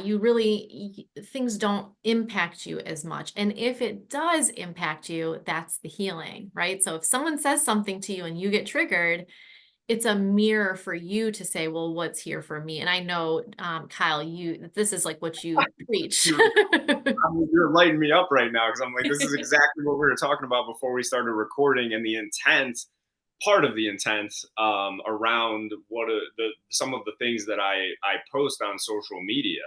things don't impact you as much. And if it does impact you, that's the healing, right? So if someone says something to you and you get triggered, it's a mirror for you to say, well, what's here for me? And I know, Kyle, this is like what you preach. You're lighting me up right now because I'm like, this is exactly what we were talking about before we started recording, and the intent, part of the intent, around some of the things that I post on social media.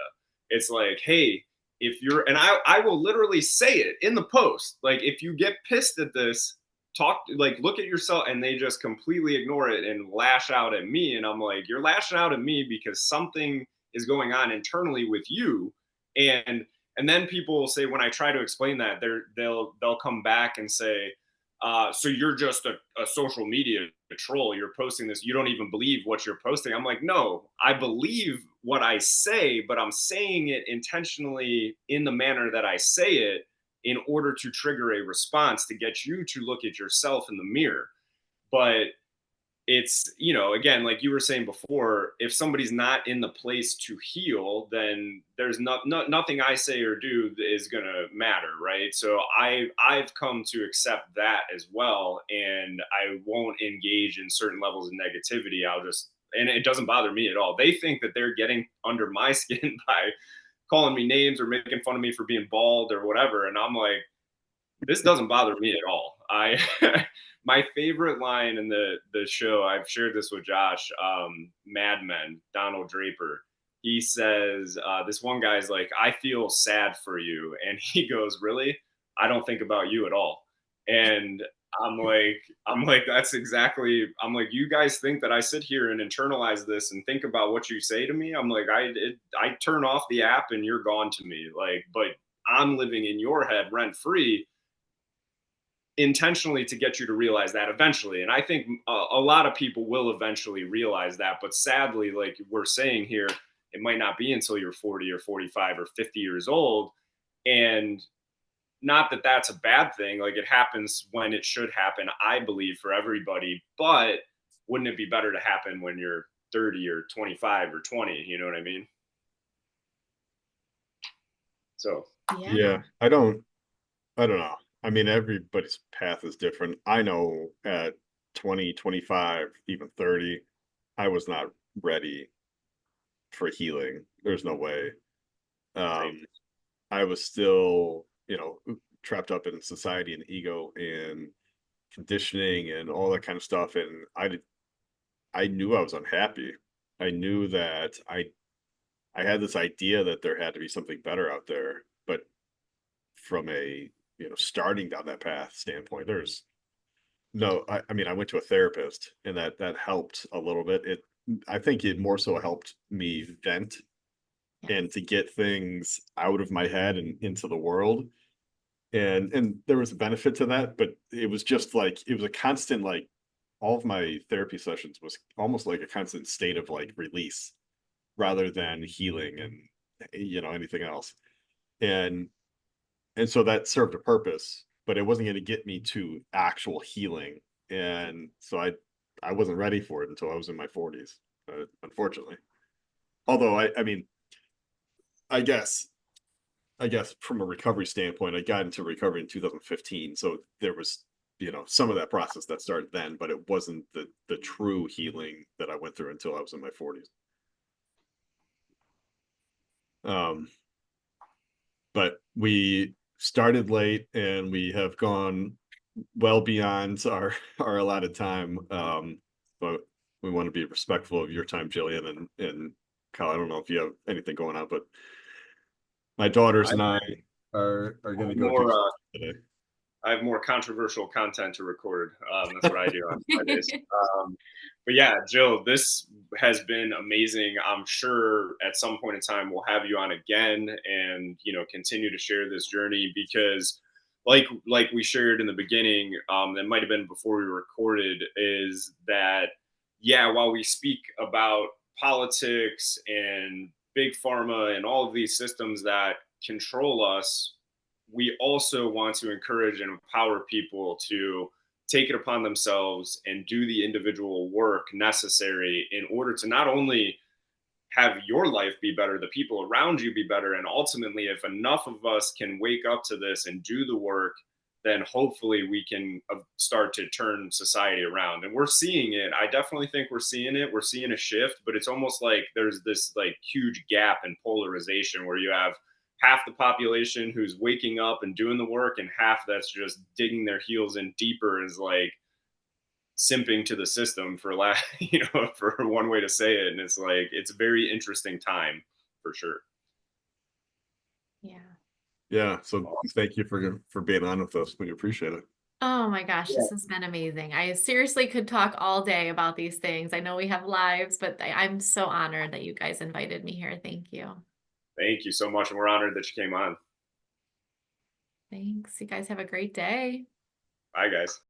It's like, hey, if you're, and I will literally say it in the post, like if you get pissed at this, look at yourself, and they just completely ignore it and lash out at me, and I'm like, you're lashing out at me because something is going on internally with you. And then people will say, when I try to explain that, they'll come back and say, so you're just a social media troll. You're posting this. You don't even believe what you're posting. I'm like, no, I believe what I say, but I'm saying it intentionally in the manner that I say it in order to trigger a response to get you to look at yourself in the mirror. But it's, again, like you were saying before, if somebody's not in the place to heal, then there's nothing I say or do is going to matter, right? So I've come to accept that as well, and I won't engage in certain levels of negativity. And it doesn't bother me at all. They think that they're getting under my skin by calling me names or making fun of me for being bald or whatever, and I'm like, this doesn't bother me at all. My favorite line in the show, I've shared this with Josh, Mad Men, Donald Draper. He says, this one guy's like, I feel sad for you. And he goes, really? I don't think about you at all. And I'm like, that's exactly, I'm like, you guys think that I sit here and internalize this and think about what you say to me? I'm like, I turn off the app and you're gone to me. Like, but I'm living in your head rent free intentionally to get you to realize that eventually. And I think a lot of people will eventually realize that. But sadly, like we're saying here, it might not be until you're 40 or 45 or 50 years old. And not that that's a bad thing. Like it happens when it should happen, I believe, for everybody. But wouldn't it be better to happen when you're 30 or 25 or 20? You know what I mean? So, Yeah, Yeah. I don't know. I mean, everybody's path is different. I know at 20, 25, even 30, I was not ready for healing. There's no way. same. Um, I was still, trapped up in society and ego and conditioning and all that kind of stuff. And I knew I was unhappy. I knew that I had this idea that there had to be something better out there, but from a starting down that path standpoint, there's no. I mean, I went to a therapist, and that helped a little bit. I think it more so helped me vent and Yes. to get things out of my head and into the world. And there was a benefit to that, but it was just like it was a constant like all of my therapy sessions was almost like a constant state of like release rather than healing and anything else. And and so that served a purpose, but it wasn't going to get me to actual healing. And so I wasn't ready for it until I was in my 40s, unfortunately. Although I mean, I guess I guess from a recovery standpoint, I got into recovery in 2015. So there was, some of that process that started then, but it wasn't the true healing that I went through until I was in my 40s. Um, but we started late and we have gone well beyond our our allotted time. But we want to be respectful of your time, Jillian, and Kyle. I don't know if you have anything going on, but my daughters I and I are going to have go do more something today. I have more controversial content to record. That's what I do on Fridays. But yeah, Jill, this has been amazing. I'm sure at some point in time we'll have you on again, and continue to share this journey because, like we shared in the beginning, that might have been before we recorded, is that yeah, while we speak about politics and big pharma and all of these systems that control us, we also want to encourage and empower people to take it upon themselves and do the individual work necessary in order to not only have your life be better, the people around you be better, and ultimately, if enough of us can wake up to this and do the work, then hopefully we can start to turn society around. And we're seeing it. I definitely think we're seeing it. We're seeing a shift, but it's almost like there's this like huge gap in polarization where you have half the population who's waking up and doing the work and half that's just digging their heels in deeper, is like simping to the system for for one way to say it. And it's like it's a very interesting time for sure. Yeah. Yeah. So thank you for being on with us. We appreciate it. Oh my gosh, Yeah. this has been amazing. I seriously could talk all day about these things. I know we have lives, but I'm so honored that you guys invited me here. Thank you. Thank you so much, and we're honored that you came on. Thanks. You guys have a great day. Bye guys.